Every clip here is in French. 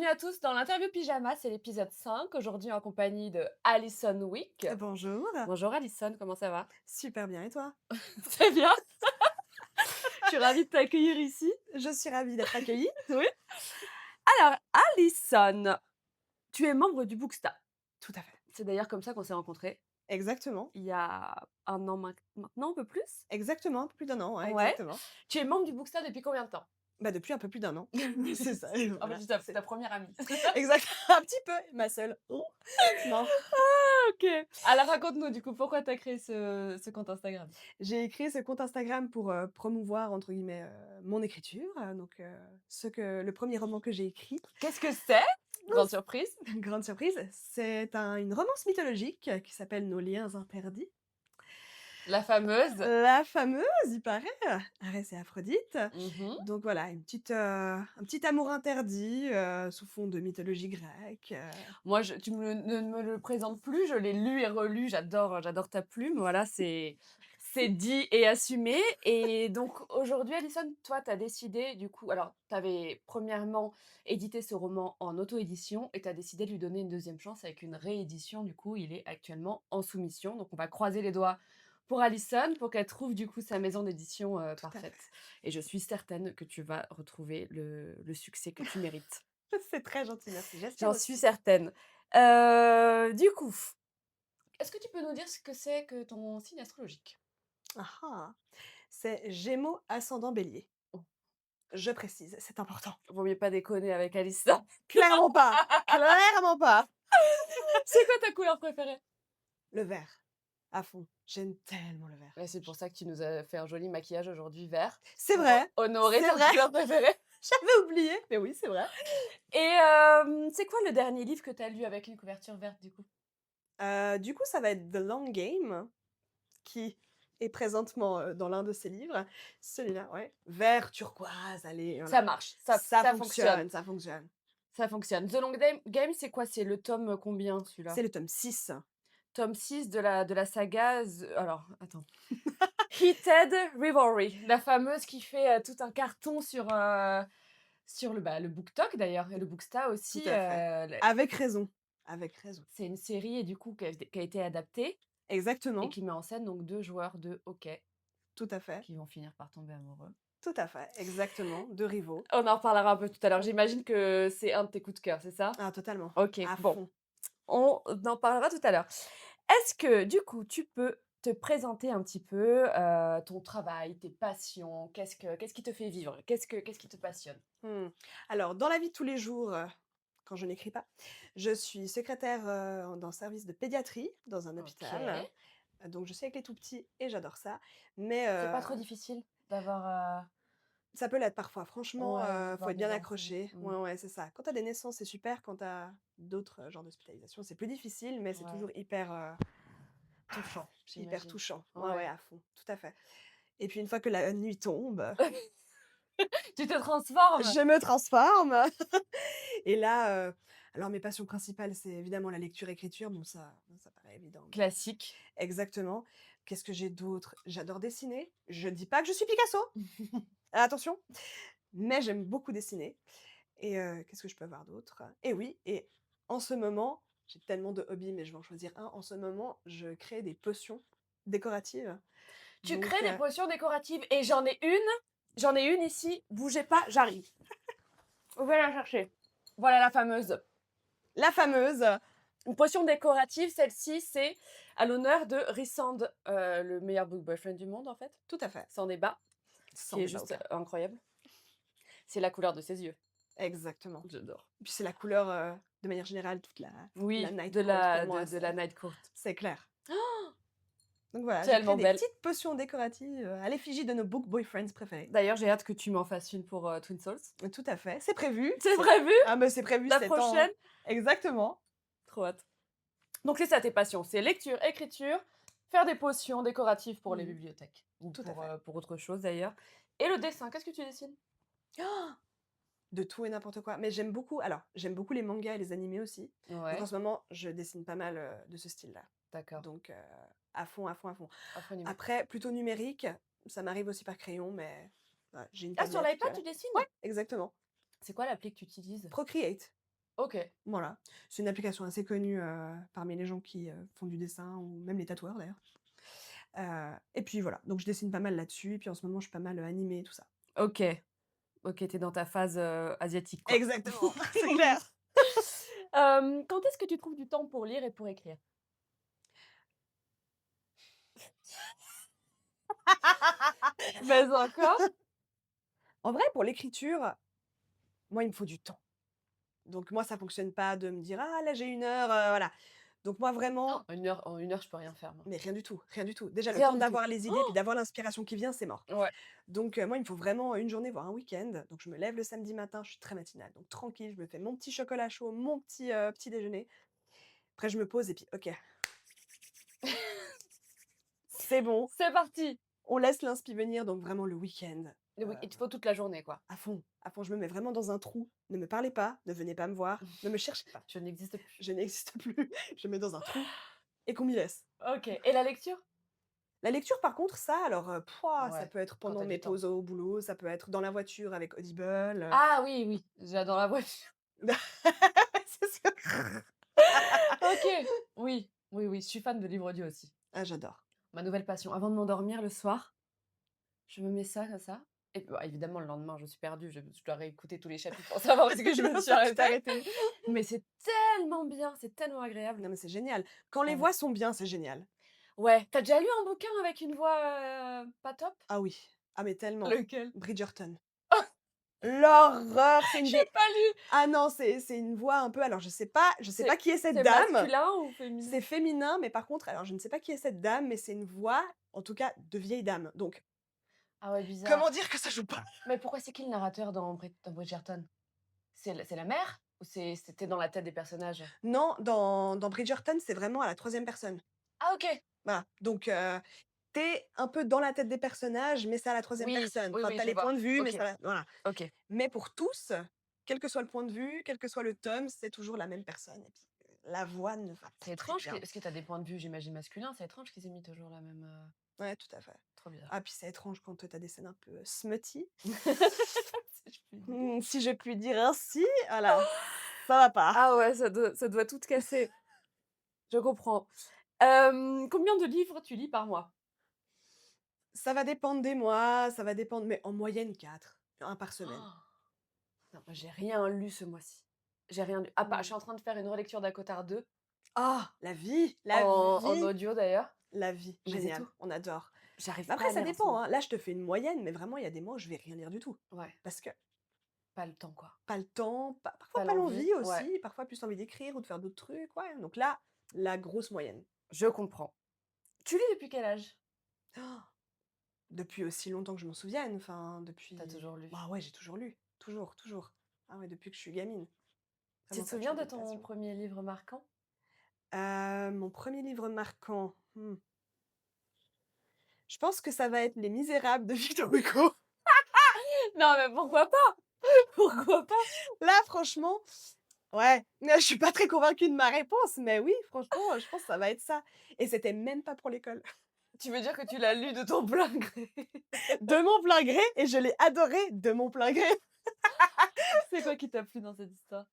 à tous dans l'interview pyjama, c'est l'épisode 5. Aujourd'hui en compagnie de Alison Wick. Bonjour, Bonjour Alison, comment ça va? super bien et toi? Très bien, je suis ravie de t'accueillir ici. Je suis ravie d'être accueillie. Oui. Alors Alison, tu es membre du Booksta. Tout à fait. C'est d'ailleurs comme ça qu'on s'est rencontrés Exactement, il y a un an maintenant, un peu plus? exactement, un peu plus d'un an, ouais, Ouais. exactement. Tu es membre du Booksta depuis combien de temps? Bah, depuis un peu plus d'un an. C'est ça, En fait, voilà, c'est ta c'est ta première amie. exact, un petit peu, ma seule. Oh, non. OK. Alors raconte-nous du coup, pourquoi tu as créé ce compte Instagram? J'ai créé ce compte Instagram pour, «promouvoir» entre guillemets, mon écriture, donc le premier roman que j'ai écrit. Qu'est-ce que c'est? Grande surprise. Grande surprise, c'est une romance mythologique qui s'appelle «Nos liens interdits». La fameuse. La fameuse, il paraît, Arès et Aphrodite. Mmh. Donc voilà, un petit amour interdit, sous fond de mythologie grecque, Moi, tu ne me le présentes plus, je l'ai lu et relu, j'adore ta plume, voilà, c'est dit et assumé. Et donc aujourd'hui, Alison, toi, tu as décidé du coup alors tu avais premièrement édité ce roman en auto-édition et tu as décidé de lui donner une deuxième chance avec une réédition, du coup, il est actuellement en soumission. Donc on va croiser les doigts pour Alison, pour qu'elle trouve du coup sa maison d'édition, tout à parfaite. fait. Et je suis certaine que tu vas retrouver le succès que tu mérites. C'est très gentil, merci, j'espère J'en suis aussi. certaine. Du coup, est-ce que tu peux nous dire ce que c'est que ton signe astrologique? Ah ah! C'est Gémeaux ascendant Bélier. Oh, Je précise, c'est important. vaut mieux pas déconner avec Alissa. Clairement pas, clairement pas! C'est quoi ta couleur préférée? Le vert, à fond, j'aime tellement le vert. Ouais, c'est pour ça que tu nous as fait un joli maquillage aujourd'hui vert, C'est pour, vrai, honorer c'est ta vrai, couleur préférée. j'avais oublié, mais oui, c'est vrai. Et c'est quoi le dernier livre que tu as lu avec une couverture verte, du coup? Du coup, ça va être The Long Game, qui est présentement, dans l'un de ses livres. Celui-là, ouais, vert turquoise, allez, voilà. Ça marche, ça fonctionne, Ça fonctionne. ça fonctionne. The Long Game, c'est quoi? C'est le tome, combien celui-là? C'est le tome 6. Tome 6 de la saga alors attends. Heated Rivalry, la fameuse qui fait, tout un carton sur le BookTok d'ailleurs et le Booksta Tout aussi, à fait. le Avec raison, avec raison. c'est une série et du coup qui a été adaptée et Exactement, qui met en scène donc 2 joueurs de hockey tout à fait, qui vont finir par tomber amoureux. tout à fait, exactement, 2 rivaux. On en reparlera un peu tout à l'heure. J'imagine que c'est un de tes coups de cœur, c'est ça? Ah totalement, OK, à bon, fond. on en parlera tout à l'heure. Est-ce que du coup, tu peux te présenter un petit peu, ton travail, tes passions? Qu'est-ce qui te fait vivre? Qu'est-ce qui te passionne? Mmh. Alors dans la vie de tous les jours, quand je n'écris pas, je suis secrétaire, dans le service de pédiatrie dans un hôpital, OK. donc je suis avec les tout petits et j'adore ça, mais C'est pas trop difficile d'avoir, ça peut l'être parfois. Franchement, ouais, faut d'avoir être bien des enfants? accroché. Mmh. Ouais, ouais, c'est ça. Quand tu as des naissances, c'est super. Quand tu as d'autres, genres d'hospitalisation, c'est plus difficile, mais c'est Ouais, toujours hyper, touchant, hyper j'imagine. touchant. Ouais, ouais, Ouais. à fond, tout à fait. Et puis une fois que la nuit tombe, Tu te transformes? je me transforme et là, alors mes passions principales, c'est évidemment la lecture-écriture. Bon ça paraît évident, mais Classique. exactement. Qu'est-ce que j'ai d'autre? J'adore dessiner. Je dis pas que je suis Picasso, attention, mais j'aime beaucoup dessiner. Et qu'est-ce que je peux avoir d'autre? Et oui, et en ce moment, j'ai tellement de hobbies, mais je vais en choisir un. En ce moment, je crée des potions décoratives. Tu Donc crées des potions décoratives et j'en ai une ici, bougez pas, j'arrive. Vous pouvez la chercher. Voilà la fameuse. la fameuse Une potion décorative, celle-ci, c'est à l'honneur de Rysand, le meilleur book boyfriend du monde en fait, tout à fait, sans débat, sans qui est débat juste aucun. incroyable. C'est la couleur de ses yeux. Exactement. J'adore. Puis c'est la couleur, de manière générale, toute la Oui, night de court pour la moi, de la night court. c'est clair. Donc voilà, je crée Tellement des belle. petites potions décoratives, à l'effigie de nos book boyfriends préférés. D'ailleurs, j'ai hâte que tu m'en fasses une pour, Twin Souls. Tout à fait, c'est prévu, C'est prévu? ah mais c'est prévu, La c'est prochaine? en exactement. Trop hâte. Donc c'est ça tes passions, c'est lecture, écriture, faire des potions décoratives pour les Mmh, bibliothèques ou tout à pour, fait. pour autre chose d'ailleurs. Et le dessin, qu'est-ce que tu dessines? De tout et n'importe quoi. Mais j'aime beaucoup les mangas et les animés aussi. Donc en Ouais, ce moment, je dessine pas mal, de ce style-là. d'accord. Donc à fond, à fond, à fond. Infonumé. Après, plutôt numérique, ça m'arrive aussi par crayon, mais ouais, j'ai une Ah, sur tablette, puis l'iPad, voilà. tu dessines? Ouais, exactement. C'est quoi l'appli que tu utilises? Procreate. OK. Voilà. C'est une application assez connue, parmi les gens qui, font du dessin ou même les tatoueurs d'ailleurs. Et puis voilà, donc je dessine pas mal là-dessus et puis en ce moment je suis pas mal, animée tout ça. OK. OK, tu dans ta phase, asiatique, quoi. Exactement, c'est clair. Quand est-ce que tu trouves du temps pour lire et pour écrire? Mais encore? En vrai, pour l'écriture, moi, il me faut du temps. Donc moi, ça fonctionne pas de me dire: «Ah là, j'ai 1 heure», voilà. Donc moi, vraiment En 1 heure, je peux rien faire, moi. mais rien du tout, rien du tout. Déjà, le Rien temps du tout. d'avoir les idées, puis d'avoir l'inspiration qui vient, c'est mort. Ouais. Donc moi, il me faut vraiment une journée, voire un week-end. Donc je me lève le samedi matin, je suis très matinale, donc tranquille, je me fais mon petit chocolat chaud, mon petit déjeuner. Après je me pose et puis OK, c'est bon, C'est parti! on laisse l'inspi venir, donc vraiment le week-end, Oui, il te faut toute la journée, quoi. à fond, à fond. Je me mets vraiment dans un trou. Ne me parlez pas, ne venez pas me voir, ne me cherchez pas. Je n'existe plus. Je n'existe plus. Je me mets dans un trou et qu'on m'y laisse. OK et la lecture? La lecture par contre ça alors, pouah, ça Ouais, peut être quand pendant tu as mes du temps. pauses au boulot, ça peut être dans la voiture avec Audible. Ah oui, oui, j'adore la voiture. C'est sûr. OK. Oui, oui, oui, je suis fan de livres audio aussi. Ah j'adore. Ma nouvelle passion. Avant de m'endormir le soir, je me mets ça comme ça et bah, évidemment le lendemain je suis perdue, je dois réécouter tous les chapitres pour savoir où est-ce que je me Bien suis sûr, tu t'es arrêtée. arrêtée. Mais c'est tellement bien, c'est tellement agréable. Non mais c'est génial. Quand les Ah ouais. voix sont bien, c'est génial. Ouais, tu as déjà lu un bouquin avec une voix, pas top? Ah oui. Ah mais tellement. Lequel? Bridgerton. L'horreur! C'est une J'ai des pas lu! ah non, c'est une voix un peu alors je sais pas qui est cette C'est dame. masculin ou féminin? C'est féminin, mais par contre alors je ne sais pas qui est cette dame, mais c'est une voix, en tout cas, de vieille dame. Donc, Ah ouais, comment bizarre. dire que ça joue pas? Mais pourquoi c'est qui le narrateur dans Bridgerton? C'est la mère? Ou c'était dans la tête des personnages? Non, dans Bridgerton, c'est vraiment à la troisième personne. Ah OK! Voilà, donc tu un peu dans la tête des personnages, mais c'est à la troisième Oui, personne. oui, Enfin, oui, tu je les points vois. de vue, mais OK, ça voilà. OK. Mais pour tous, quel que soit le point de vue, quel que soit le tome, c'est toujours la même personne et puis, la voix ne va pas C'est très étrange bien. parce que tu as des points de vue, j'imagine, masculins, c'est étrange qu'ils aient mis toujours la même, Ouais, tout à fait. trop bizarre. Ah, puis c'est étrange quand, tu as des scènes un peu smutty, Si je puis dire. si je puis dire ainsi, voilà, ça va pas. Ah ouais, ça doit tout casser. Je comprends. Combien de livres tu lis par mois? Ça va dépendre des mois, ça va dépendre mais en moyenne 4, un par semaine. Non, moi j'ai rien lu ce mois-ci. J'ai rien lu. À part je Mmh. suis en train de faire une relecture d'Acotar 2 Ah! La en vie, audio d'ailleurs, la vie, mais c'est génial, tout. on adore. J'arrive Mais pas après à ça lire en ce dépend, moment. hein. Là, je te fais une moyenne, mais vraiment il y a des mois où je vais rien lire du tout. Ouais, Parce que pas le temps quoi. pas le temps, parfois Pas pas l'envie, l'envie ouais, aussi, parfois plus envie d'écrire ou de faire d'autres trucs, ouais. Donc là, la grosse moyenne. je comprends. Tu lis depuis quel âge? Depuis aussi longtemps que je m'en souvienne, enfin Tu as depuis toujours lu? bah ouais, j'ai toujours lu, toujours, toujours. Ah ouais, depuis que je suis gamine. Tu Vraiment, te ça a souviens toujours de été une ton passion. premier livre marquant? Mon premier livre marquant, je pense que ça va être Les Misérables de Victor Hugo. Non mais pourquoi pas? Pourquoi pas? Là, franchement, ouais, je suis pas très convaincue de ma réponse, mais oui, franchement, je pense que ça va être ça et c'était même pas pour l'école. Tu veux dire que tu l'as lu de ton plein gré? De mon plein gré et je l'ai adoré de mon plein gré. C'est quoi qui t'a plu dans cette histoire?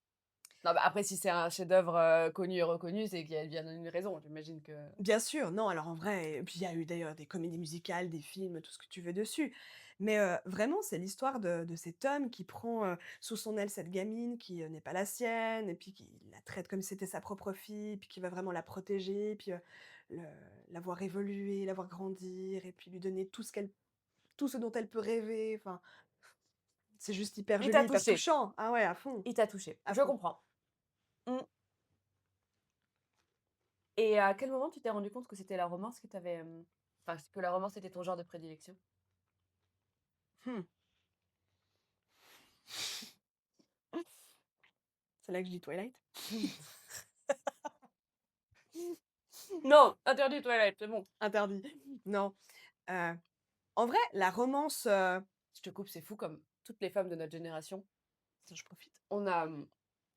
Non, bah, après si c'est un chef-d'œuvre, connu et reconnu, c'est qu'il y a bien une raison, j'imagine que Bien sûr, non, alors en vrai et puis il y a eu d'ailleurs des comédies musicales, des films, tout ce que tu veux dessus. Mais vraiment, c'est l'histoire de cet homme qui prend, sous son aile cette gamine qui, n'est pas la sienne et puis qui la traite comme si c'était sa propre fille, puis qui va vraiment la protéger, puis, le la voir évoluer, la voir grandir et puis lui donner tout ce dont elle peut rêver, enfin, c'est juste hyper il joli, t'a hyper touché, touchant. Ah ouais, à fond, il t'a touché. à Je fond. comprends. Mmh. Et à quel moment tu t'es rendu compte que c'était la romance que tu avais, enfin que la romance était ton genre de prédilection? Mmh. C'est là que je dis Twilight. Non, interdit Twilight, c'est bon. Interdit. Non, heu, en vrai, la romance, Je te coupe, c'est fou comme toutes les femmes de notre génération, attends, je profite. on a,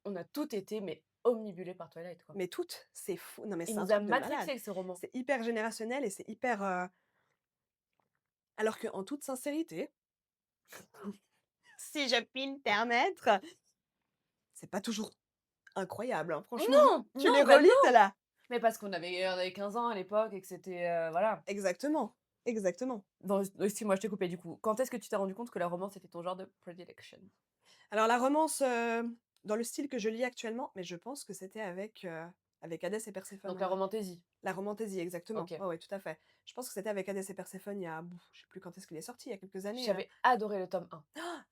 on a toutes été mais omnibulées par Twilight, quoi. Mais toutes, c'est fou. Non, mais Il c'est un nous a truc de malade. matrixés ce roman. C'est hyper générationnel et c'est hyper, alors qu'en toute sincérité, si je puis me permettre, c'est pas toujours Incroyable, hein, franchement. Non! Tu les Non, bah, relis, non! tu là. Mais parce qu'on avait 15 ans à l'époque et que c'était, voilà. Exactement, exactement. Si moi je t'ai coupé du coup. Quand est-ce que tu t'es rendu compte que la romance était ton genre de predilection? Alors la romance, dans le style que je lis actuellement, mais je pense que c'était avec Hadès et Perséphone, Donc la ouais. romantaisie? La romantaisie, exactement. OK. Ouais, ouais, tout à fait. Je pense que c'était avec Hadès et Perséphone il y a, je sais plus quand est-ce qu'il est sorti, il y a quelques années. J'avais adoré le tome 1.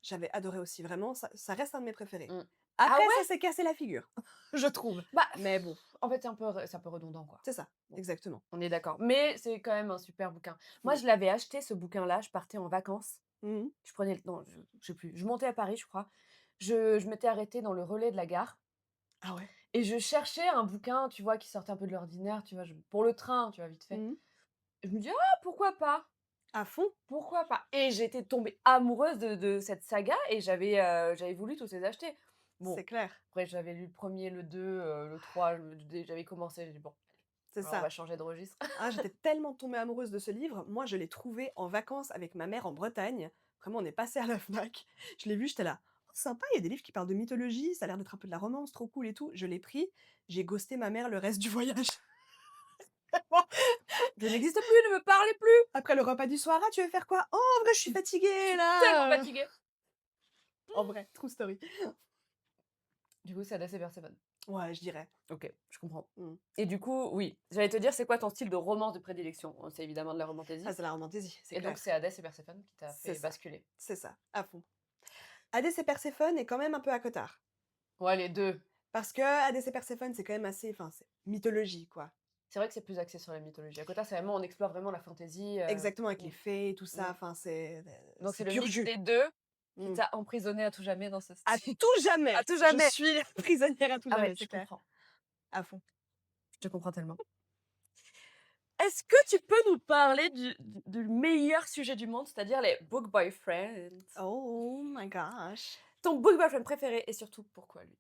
J'avais adoré aussi, vraiment, ça reste un de mes préférés. Mmh. Ah Après, ça ouais? s'est cassé la figure, je trouve. Bah, Mais bon, en fait, c'est un peu redondant, quoi. c'est ça, Bon, exactement. on est d'accord. Mais c'est quand même un super bouquin. Moi, Mmh. je l'avais acheté ce bouquin-là, je partais en vacances. Mmh. Je prenais le non, je sais plus, je montais à Paris, je crois. Je m'étais arrêtée dans le relais de la gare Ah ouais? et je cherchais un bouquin, tu vois, qui sortait un peu de l'ordinaire, tu vois, pour le train, tu vois, vite fait. Mmh. Je me dis: «Ah, pourquoi pas? À fond, Pourquoi pas?» Et j'étais tombée amoureuse de cette saga et j'avais voulu tous les acheter. c'est Bon, clair, après j'avais lu le premier, le 2, le 3, j'avais commencé, j'ai dit: «Bon, c'est alors on ça. va changer de registre». Ah, j'étais tellement tombée amoureuse de ce livre. Moi, je l'ai trouvé en vacances avec ma mère en Bretagne. Vraiment, on est passé à la Fnac. Je l'ai vu, j'étais là: «Oh sympa, il y a des livres qui parlent de mythologie, ça a l'air d'être un peu de la romance, trop cool et tout». Je l'ai pris, j'ai ghosté ma mère le reste du voyage. «Je n'existe plus, ne me parlez plus! Après le repas du soir: «Ah, tu veux faire quoi?» «Oh, en vrai, je suis Je fatiguée suis tellement là, fatiguée!» En vrai, true story. Du coup, c'est Hadès et Perséphone. Ouais, je dirais. OK, je comprends. Mmh. Et du coup, oui, j'allais te dire, c'est quoi ton style de romance de prédilection? C'est évidemment de la Ah, romantaisie c'est la romantaisie, c'est et donc clair. c'est Hadès et Perséphone qui t'a C'est fait ça, basculer? à fond. Hadès et Perséphone est quand même un peu à cotard. Ouais, les 2. Parce que Hadès et Perséphone, c'est quand même assez, enfin, c'est mythologie, quoi. C'est vrai que c'est plus axé sur la mythologie. À côté, c'est vraiment on explore vraiment la fantaisie, Exactement, avec mmh, les fées, tout ça, mmh. enfin, Donc c'est c'est le pur mix jus. des 2 qui Mmh. t'a emprisonné à tout jamais dans ce À style. tout À jamais! tout Je jamais! suis prisonnière à tout Ah ouais, jamais, c'est je clair. comprends. À fond. Je te comprends tellement. Est-ce que tu peux nous parler du meilleur sujet du monde, c'est-à-dire les book boyfriends? Oh my gosh! Ton book boyfriend préféré et surtout pourquoi lui?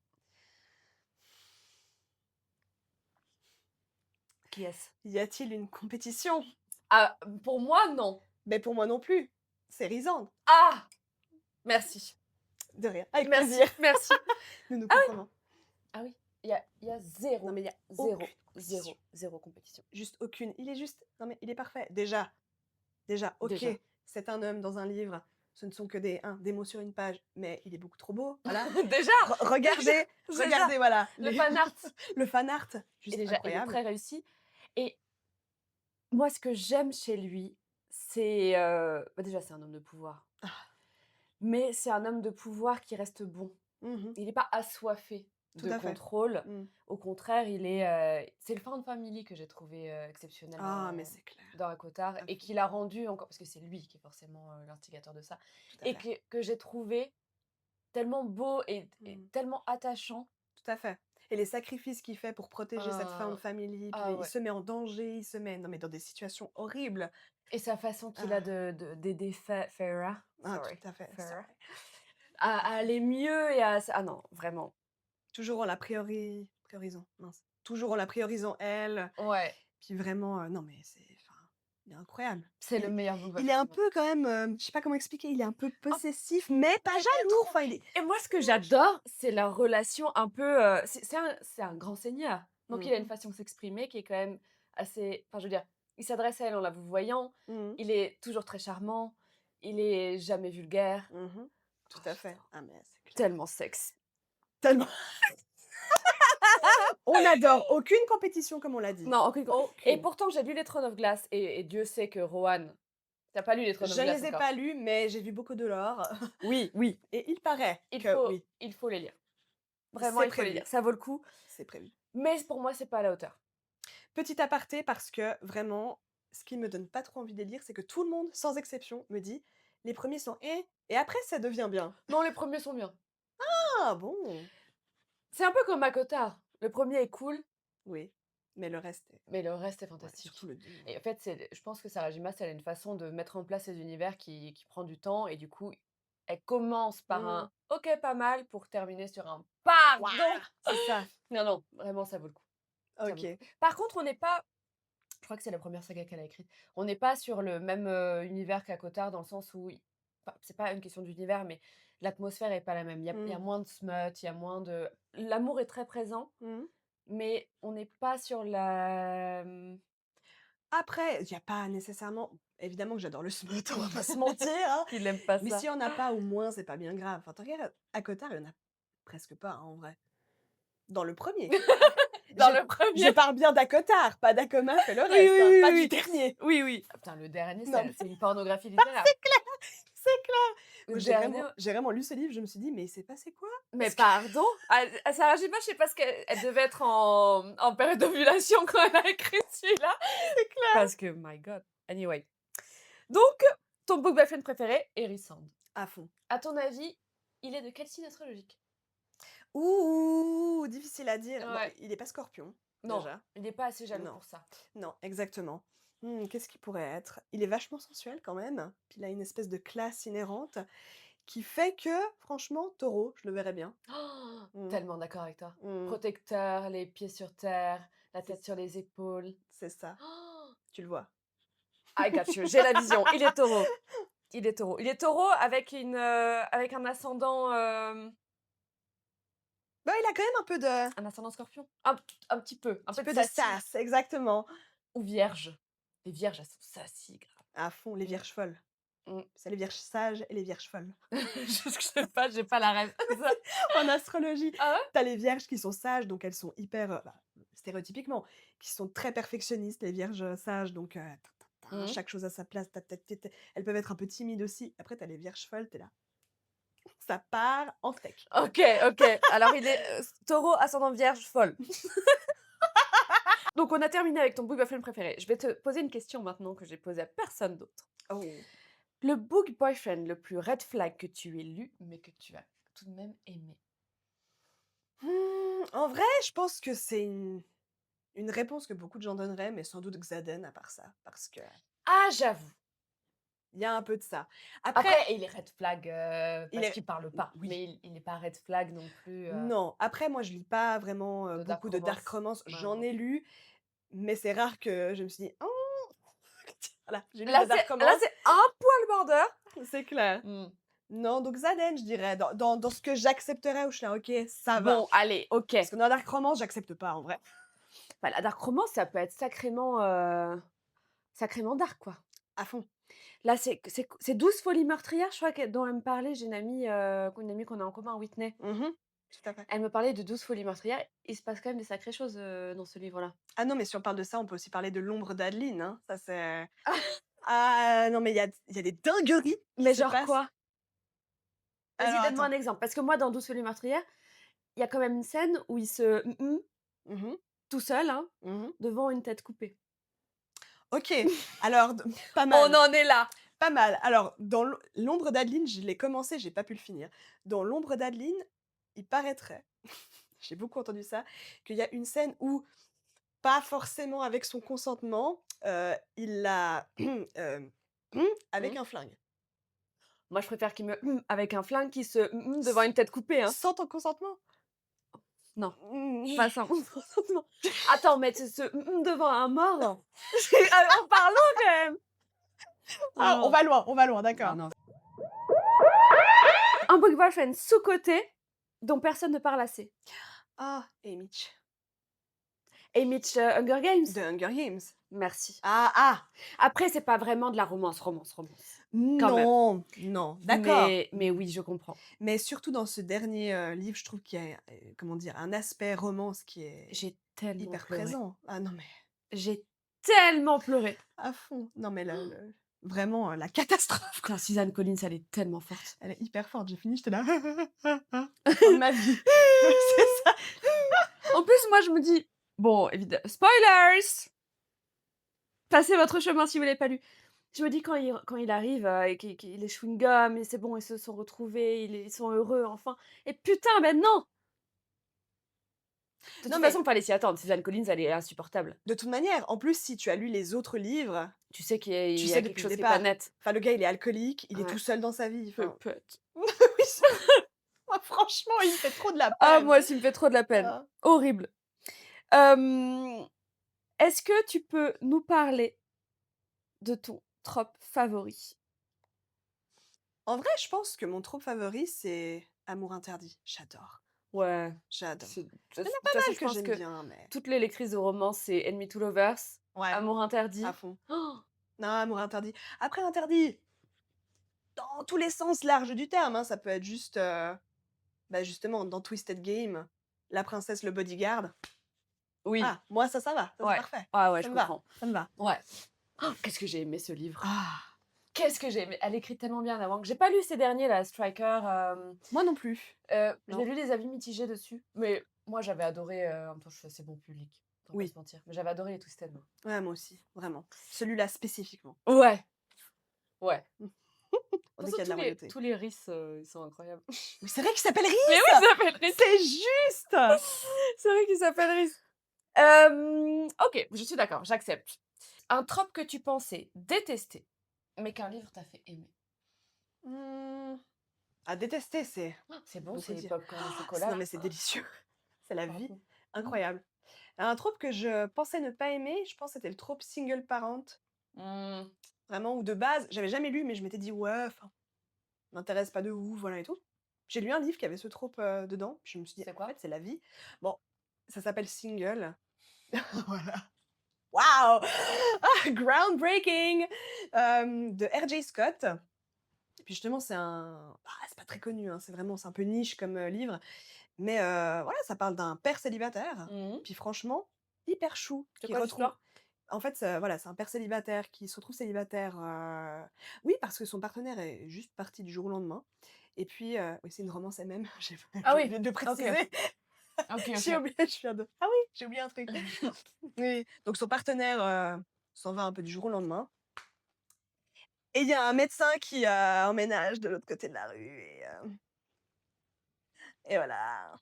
Qui est-ce? Y a-t-il une compétition? Ah, pour moi, non. Mais pour moi non plus. C'est Rhysand. Ah! Merci. De rien, avec Merci, plaisir. merci. Nous nous Ah oui? comprenons. Ah oui, il y a Non, zéro, mais il y a aucune zéro, compétition. zéro, zéro compétition. Juste aucune. Il est juste, non, mais il est parfait. Déjà, OK, Déjà. c'est un homme dans un livre, ce ne sont que des mots sur une page, mais il est beaucoup trop beau, voilà. Déjà! Déjà! Regardez, Déjà! regardez, voilà, Le fan art le fan art, et juste déjà, il est incroyable. très réussi et moi, ce que j'aime chez lui, c'est, bah, déjà, c'est un homme de pouvoir, Ah, mais c'est un homme de pouvoir qui reste bon. mmh. Il n'est pas assoiffé Tout de à fait. contrôle. Mmh. Au contraire, c'est le found family que j'ai trouvé, exceptionnel Ah, mais dans c'est clair, dans ACOTAR à et fond, qui l'a rendu encore parce que c'est lui qui est forcément, l'instigateur de ça tout à et fait. que j'ai trouvé tellement beau et Mmh. tellement attachant. Tout à fait et les sacrifices qu'il fait pour protéger cette found Ah, family, puis ah il ouais se met en danger, il se met non, mais dans des situations horribles. et sa façon qu'il a Ah, d'aider Farah, tout sorry, à fait, Farah, sorry. à aller mieux et à s ah non, vraiment. Toujours en la priorisant, mince. Toujours en la priorisant elle, Ouais, puis vraiment, non mais c'est enfin, il est incroyable. c'est le meilleur book Il est un boyfriend. peu quand même, je sais pas comment expliquer, il est un peu Oh, possessif, mais pas mais pas jaloux, trop enfin il est et moi ce que j'adore, c'est leur relation un peu, c'est un grand seigneur, donc il a une mmh façon de s'exprimer qui est quand même assez enfin je veux dire, il s'adresse à elle en la vouvoyant, mh. il est toujours très charmant, il est jamais vulgaire. Mmh. Oh Tout à fait. j'adore, Ah mais c'est clair. tellement sexe. Tellement on adore, aucune compétition comme on l'a dit. Non, aucune co et Aucune. pourtant j'ai lu les Throne of Glass et Dieu sait que Rohan, tu pas lu les Throne of Je ne Glass les ai encore? pas lus, mais j'ai vu beaucoup de lore Oui, oui, et il paraît il que faut oui, il faut les lire. Vraiment, c'est il faut les prévu, lire, ça vaut le coup, c'est prévu. mais pour moi, c'est pas à la hauteur. Petit aparté parce que vraiment, ce qui me donne pas trop envie de les lire, c'est que tout le monde, sans exception, me dit: «Les premiers sont et après ça devient bien». Non, les premiers sont bien. Ah bon! C'est un peu comme ACOTAR. Le premier est cool, Oui, mais le reste est mais le reste est ouais, surtout fantastique le 2. et en fait, je pense que Sarah J. Maas, elle a une façon de mettre en place ces univers qui prend du temps et du coup, elle commence par Mmh. un «OK, pas mal» pour terminer sur un «Pardon!» Waouh! C'est ça, Non, non, vraiment, ça vaut le coup, ça vaut le coup. OK. Par contre, on n'est pas je crois que c'est la première saga qu'elle a écrite. On n'est pas sur le même, univers qu'ACOTAR dans le sens où i enfin, c'est pas une question d'univers, mais l'atmosphère est pas la même. Il y a Mmh. moins de smut, il y a moins de l'amour est très présent, Mmh. mais on n'est pas sur la, Après, il y a pas nécessairement évidemment que j'adore le smut, on va pas se mentir, hein, qui n'aime pas mais ça. s'il y en a pas, au moins, c'est pas bien grave. Enfin, tu regardes, à Cotard, il y en a presque pas, hein, en vrai. Dans le premier. Dans Je le je premier. parle bien d'Acottard, pas d'Acomeuf et le Oui, reste, oui, hein, oui, pas du oui, dernier. oui, oui. Ah putain, le dernier, Non, mais c'est une pornographie littéraire. c'est clair! Le Moi, dernier j'ai vraiment lu ce livre, je me suis dit: «Mais il s'est passé quoi?» mais Parce que pardon? Sarah Gilbert, je sais pas ce qu'elle devait être en période d'ovulation quand elle a écrit celui-là, c'est clair! parce que my God. Anyway, donc ton book boyfriend préféré, Harry Sand. À fond. À ton avis, il est de quel signe astrologique? Ouh, difficile à dire. Bon, Ouais. il est pas Scorpion, Non, déjà. il est pas assez jaloux Non, pour ça. non, exactement. Qu'est-ce qu'il pourrait être? Il est vachement sensuel quand même, puis il a une espèce de classe inhérente qui fait que, franchement, Taureau, je le verrais bien. Oh, Mmh. tellement d'accord avec toi. Mmh. Protecteur, les pieds sur terre, la C'est tête sur les épaules. c'est ça, Oh, tu le vois? I got you, j'ai la vision. Il est Taureau. Il est Taureau. Il est Taureau avec un ascendant, Bah, il a quand même un ascendant Scorpion? Un petit peu, un peu petit de peu de sassy sass, exactement. ou Vierge. Les Vierges, elles sont sassy grave. À fond, les Mmh, vierges folles. mmh. C'est les vierges sages et les vierges folles. Je j'ai pas la ref. Ça En astrologie, ah ouais? tu as les vierges qui sont sages, donc elles sont hyper, bah, stéréotypiquement, qui sont très perfectionnistes, les vierges, sages, donc Mmh. chaque chose à sa place, ta ta ta ta elles peuvent être un peu timides aussi. Après, tu as les vierges folles, tu es là, ça part en steak. OK, OK. Alors il est, Taureau, ascendant Vierge, folle. Donc on a terminé avec ton book boyfriend préféré. Je vais te poser une question maintenant que j'ai posée à personne d'autre. Oh. Le book boyfriend le plus red flag que tu aies lu, mais que tu as tout de même aimé? En vrai, je pense que c'est une réponse que beaucoup de gens donneraient, mais sans doute Xaden à part ça, parce qu'il Ah j'avoue. y a un peu de ça. Après, Après il est red flag, il parce est qu'il parle pas, oui. mais il est pas red flag non plus, Non, après moi je lis pas vraiment, de dark beaucoup de dark romance. romance. Ouais, moi J'en non ai plus. lu, mais c'est rare que je me suis dit: «Oh!» voilà, j'ai lu de Là la dark là romance, c'est un poil border. c'est clair. Mmh. Non, donc Zaden, je dirais, dans ce que j'accepterais où je suis là: «OK, ça va». Bon allez, OK. Parce que dans la dark romance, j'accepte pas en vrai. Bah, la dark romance, ça peut être sacrément dark, quoi. À fond. Là, c'est 12 folies meurtrières, je crois que dont elle me parlait. J'ai une amie qu'on a en commun, Whitney. Mmh. Tout à fait. Elle me parlait de 12 folies meurtrières. Il se passe quand même des sacrées choses, dans ce livre-là. Ah non, mais si on parle de ça, on peut aussi parler de L'ombre d'Adeline, hein. Ça c'est ah non, mais il y a des dingueries qui Mais se genre passent. quoi? Vas-y, Alors donne-moi attends. un exemple. Parce que moi, dans 12 folies meurtrières, il y a quand même une scène où il se Mmh mh. tout seul, hein, Mmh. devant une tête coupée. OK, alors d pas On mal. en est là! Pas mal. Alors, dans L'ombre d'Adeline, je l'ai commencé, j'ai pas pu le finir. Dans L'ombre d'Adeline, il paraîtrait, j'ai beaucoup entendu ça, qu'il y a une scène où, pas forcément avec son consentement, il l'a, avec Mmh. un flingue. Moi, je préfère qu'il me avec un flingue qui se devant S une tête coupée, hein. Sans ton consentement? Non. Mmh. Pas ça. Non. Attends, mais ce devant un mort? En parlant quand même! Ah, Non. on va loin, Non, d'accord. non. Un book boyfriend sous-coté, dont personne ne parle assez. Ah, et Mitch, Et Mitch, Hunger Games? de Hunger Games. Merci. Ah, ah! Après, c'est pas vraiment de la romance, romance, romance, quand même. Non, non, d'accord. Mais oui, je comprends. Mais surtout dans ce dernier, livre, je trouve qu'il y a, comment dire? Un aspect romance qui est J'ai tellement hyper pleuré. présent. Ah non, mais J'ai tellement pleuré. à fond. Non, mais le vraiment, la catastrophe, quoi. Putain, Suzanne Collins, elle est tellement forte. Elle est hyper forte. J'ai fini, j'étais là à la fin de ma vie. C'est ça. En plus, moi, je me dis: «Bon, spoilers! Passez votre chemin si vous l'avez pas lu». Je me dis quand il arrive, et qu'il est chewing-gum et c'est bon, ils se sont retrouvés, ils sont heureux enfin et putain, ben non! De Non, toute mais façon, fallait s'y attendre. Suzanne Collins, elle est insupportable. de toute manière, en plus, si tu as lu les autres livres, Tu sais qu'il y a il tu y sais a quelque depuis le chose qui est pas départ. net. Enfin, le gars, il est alcoolique, il est tout Ouais, seul dans sa vie, enfin peut oui, c'est moi, franchement, il me fait trop de la ah peine. moi aussi, il me fait trop de la peine. Ah. Horrible. Hem, est-ce que tu peux nous parler de ton trope favori? En vrai, je pense que mon trope favori, c'est Amour interdit. J'adore, Ouais, j'adore. c'est Il y en a de toute pas façon, mal je que pense j'aime que bien, mais toutes les lectrices de romance, c'est Enemy to Lovers, ouais, Amour à interdit. fond. Oh, Non, Amour interdit. Après interdit, dans tous les sens larges du terme, hein, ça peut être juste, bah, justement dans Twisted Game, la princesse, le bodyguard. oui, Ah, moi ça va, ça c'est ouais. parfait. Ah ouais, Ça je me va, comprends. ça me va. Ouais. Oh, qu'est-ce que j'ai aimé ce livre! Ah! Qu'est-ce que j'ai aimé! Elle écrit tellement bien, Ana Wang. J'ai pas lu ces derniers là, Striker, Moi non plus, j'ai non. lu des avis mitigés dessus, mais moi j'avais adoré, en même temps je suis assez bon public, on va pas Oui, se mentir, mais j'avais adoré les Twisted moi. ouais, moi aussi, vraiment. Celui-là spécifiquement. Ouais, ouais. On De dit toute qu'il y façon a de la royauté. tous les Rhys, ils sont incroyables. Oui, c'est vrai qu'il s'appelle Mais oui, Rhys! il s'appelle Rhys! C'est juste! C'est vrai qu'il s'appelle Rhys. OK, je suis d'accord, j'accepte. Un trope que tu pensais détester, mais qu'un livre t'a fait aimer. Mmh, à détester, c'est C'est bon, beaucoup c'est dire. popcorn au Non, chocolat. mais c'est délicieux. C'est la vie. Pardon. Mmh. Incroyable. Un trope que je pensais ne pas aimer, je pense, c'était le trope single parent. Mmh. Vraiment, où de base, j'avais jamais lu, mais je m'étais dit: «Ouais, enfin, m'intéresse pas de ouf, voilà et tout». J'ai lu un livre qui avait ce trope, dedans, puis je me suis dit: C'est «En fait, quoi? c'est la vie». Bon, ça s'appelle Single. Voilà. Waouh! Ah, groundbreaking! De R.J. Scott. Et puis justement, c'est pas très connu, hein, c'est un peu niche comme, livre, mais voilà, ça parle d'un père célibataire, Mmh. puis franchement, hyper chou, C'est qui quoi retrouve l'histoire? en fait, voilà, c'est un père célibataire qui se retrouve célibataire, oui, parce que son partenaire est juste parti du jour au lendemain et puis, oui, c'est une romance elle-même, Ah j'ai oui! oublié de le OK. préciser. OK, J'ai OK. oublié, je viens de ah oui, j'ai oublié un truc. Oui, donc son partenaire, s'en va un peu du jour au lendemain et il y a un médecin qui, emménage de l'autre côté de la rue et voilà.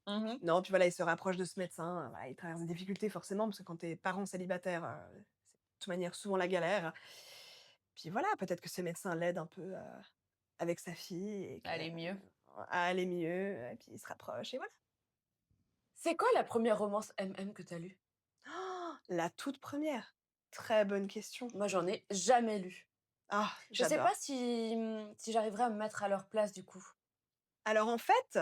Mmh mh. Non, puis voilà, il se rapproche de ce médecin, voilà, il traverse des difficultés forcément parce que quand tu es parent célibataire, c'est de toute manière souvent la galère. Puis voilà, peut-être que ce médecin l'aide un peu, avec sa fille et que Allez, mieux. à aller mieux et puis ils se rapprochent et voilà. C'est quoi la première romance MM que tu as lue? Oh, la toute première. Très bonne question. Moi, j'en ai jamais lu. Ah, Je sais pas j'adore. si, si j'arriverai à me mettre à leur place, du coup. Alors en fait,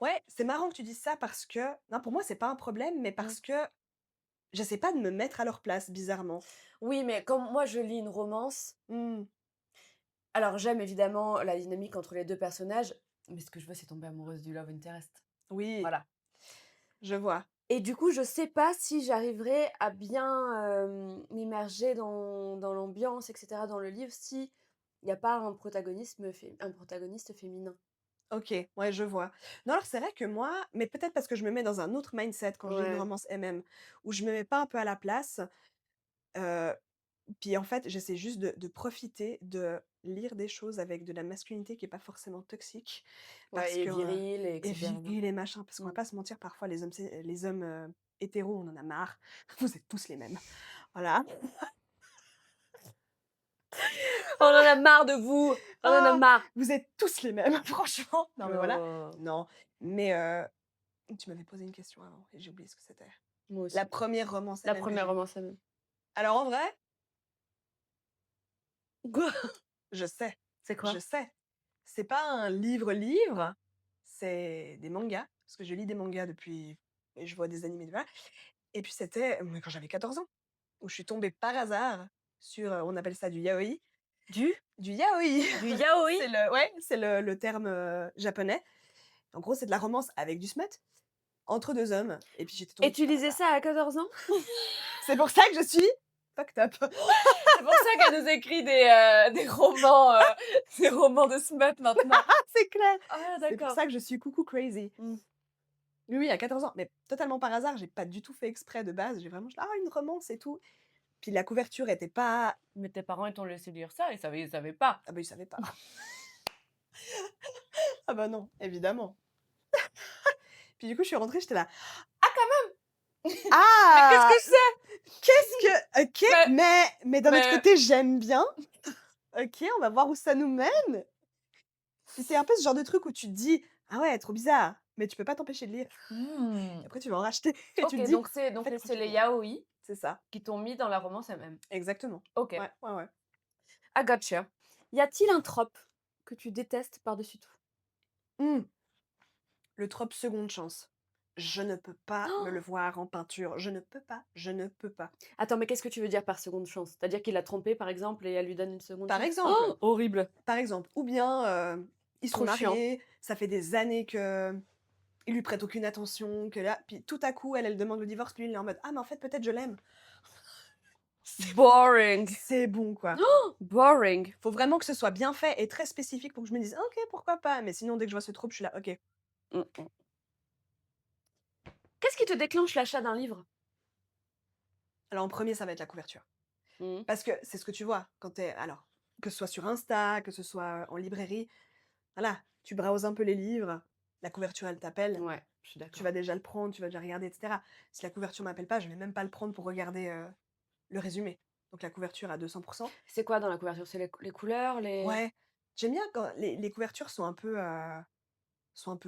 ouais, c'est marrant que tu dises ça parce que non, pour moi, c'est pas un problème, mais Mmh. parce que j'essaie pas de me mettre à leur place bizarrement. Oui, mais comme moi, je lis une romance, Mmh. alors j'aime évidemment la dynamique entre les 2 personnages, mais ce que je veux, c'est tomber amoureuse du love interest. Oui, Voilà. je vois. Et du coup, je sais pas si j'arriverai à bien, m'immerger dans l'ambiance et cetera, dans le livre, si il y a pas un protagoniste féminin. OK, ouais, je vois. Non, alors c'est vrai que moi mais peut-être parce que je me mets dans un autre mindset quand je lis une Ouais. romance MM, où je me mets pas un peu à la place, heu, puis en fait, j'essaie juste de profiter, de lire des choses avec de la masculinité qui est pas forcément toxique Ouais parce et que, viril et et cetera, non? viril et machin, parce qu'on va Mmh. pas se mentir, parfois les hommes, hétéros, on en a marre. Vous êtes tous les mêmes. Voilà. On en a marre de vous! On en a Ah! marre! Vous êtes tous les mêmes, franchement. Non mais voilà. Oh, Non, mais tu m'avais posé une question avant et j'ai oublié ce que c'était. moi La aussi. première romance La MM que première j'ai lue. romance MM. Alors en vrai, Quoi? je sais, C'est je quoi? sais. C'est pas un livre-livre, c'est des mangas, parce que je lis des mangas depuis et je vois des animés, voilà. Et puis c'était, mais quand j'avais 14 ans, où je suis tombée par hasard sur, on appelle ça du yaoi. Du? Du yaoi! Du yaoi? C'est le terme, japonais. En gros, c'est de la romance avec du smut, entre 2 hommes et puis j'étais tombée Et dessus tu par lisais hasard. ça à 14 ans? C'est pour ça que je suis fucked up. C'est pour ça qu'elle nous écrit des romans de smut maintenant. C'est clair! Ah C'est pour d'accord. ça que je suis coucou crazy. Mmh. Oui, oui, à 14 ans, mais totalement par hasard, j'ai pas du tout fait exprès de base, j'ai vraiment juste: «Ah, une romance et tout». Puis la couverture était pas Mais tes parents, ils t'ont laissé lire ça, ils savaient pas. ah bah, ils savaient pas. Ah bah non, évidemment. Puis du coup, je suis rentrée, j'étais là: Mais qu'est-ce «Ah! que c'est? Qu'est-ce que OK, Mais mais d'un autre mais côté, j'aime bien. OK, on va voir où ça nous mène». Puis c'est un peu ce genre de truc où tu te dis: «Ah ouais, trop bizarre», mais tu peux pas t'empêcher de lire. Et mmh. après tu vas en racheter et tu OK, te dis: donc «Faites c'est les tranquillement». yaoi C'est ça, qui t'ont mis dans la romance MM. exactement. OK, Ouais, ouais, ouais. I gotcha. Y a-t-il un trope que tu détestes par-dessus tout? Mmh, le trope seconde chance. Je ne peux pas me le voir en peinture. Je ne peux pas, je ne peux pas. Attends, mais qu'est-ce que tu veux dire par seconde chance? C'est-à-dire qu'il l'a trompée, par exemple, et elle lui donne une seconde Par chance? exemple Horrible, par exemple, ou bien, ils sont trop chiant. mariés, ça fait des années qu'il lui prête aucune attention, que là puis tout à coup, elle demande le divorce, lui, il est en mode: «Ah mais en fait, peut-être je l'aime». Boring, C'est bon, quoi. boring. Faut vraiment que ce soit bien fait et très spécifique pour que je me dise: «OK, pourquoi pas?» mais sinon, dès que je vois ce trope, je suis là: «OK». Mmh mh. Qu'est-ce qui te déclenche l'achat d'un livre? Alors en premier ça va être la couverture. Mmh. Parce que c'est ce que tu vois quand tu es alors, que ce soit sur Insta, que ce soit, en librairie, voilà, tu browses un peu les livres, la couverture elle t'appelle, Ouais, je suis tu d'accord. vas déjà le prendre, tu vas déjà regarder et cetera. Si la couverture m'appelle pas, je vais même pas le prendre pour regarder, le résumé. Donc la couverture à 200. C'est quoi dans la couverture? C'est les couleurs, les Ouais, j'aime bien quand les couvertures sont un peu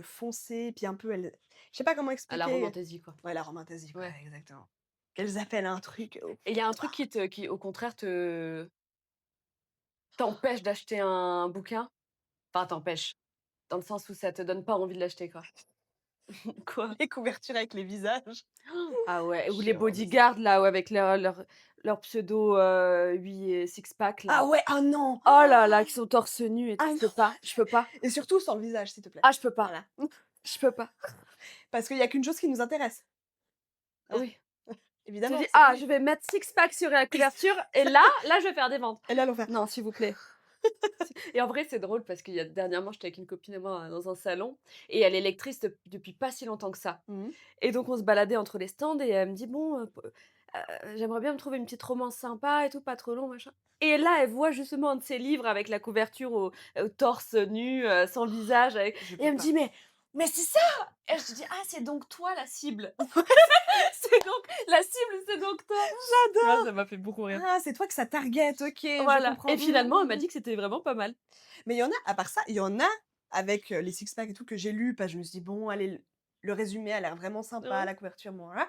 foncées, puis un peu elles je sais pas comment à la expliquer. romantaisie, quoi? Ouais, la romantaisie, quoi, Ouais. exactement. Qu'elles appellent un truc, Et il y a un truc qui au contraire t'empêche d'acheter un bouquin? Enfin, t'empêche, dans le sens où ça te donne pas envie de l'acheter, quoi. Quoi? les couvertures avec les visages. Ah ouais, ou les J'ai horreur de ça. bodyguards là, ou avec leur pseudo, 8 six pack là. Ah ouais, ah non! Oh là là, qui sont torse nu et tout, Ah je peux pas, non! je peux pas. Et surtout sans le visage, s'il te plaît. Ah, je peux pas, Voilà. je peux pas. Parce qu'il y a qu'une chose qui nous intéresse. Ah, Oui. Tu évidemment, dis: c'est «Ah, pareil. je vais mettre six pack sur la couverture et là, je vais faire des ventes». Elle est à l'envers. Non, s'il vous plaît. Et en vrai, c'est drôle parce qu'il y a dernièrement, j'étais avec une copine et moi, dans un salon, et elle est lectrice depuis pas si longtemps que ça. Mmh mh. Et donc on se baladait entre les stands et elle me dit: «Bon, j'aimerais bien me trouver une petite romance sympa et tout, pas trop long, machin». Et là, elle voit justement un de ses livres avec la couverture au torse nu, sans visage, avec, Je et peux elle me pas. dit: «Mais c'est ça!» Et je dis: «Ah, c'est donc toi la cible!» C'est donc la cible, c'est donc toi! Tu vois, J'adore! ça m'a fait beaucoup rire. Ah, c'est toi que ça target, OK, je Voilà, comprends. et Mmh mh, finalement, elle mmh m'a mh. dit que c'était vraiment pas mal. Mais il y en a à part ça, il y en a avec, les six pack et tout que j'ai lu parce que je me suis dit: «Bon, allez, le résumé a l'air vraiment sympa, Ouais. la couverture, bon, voilà»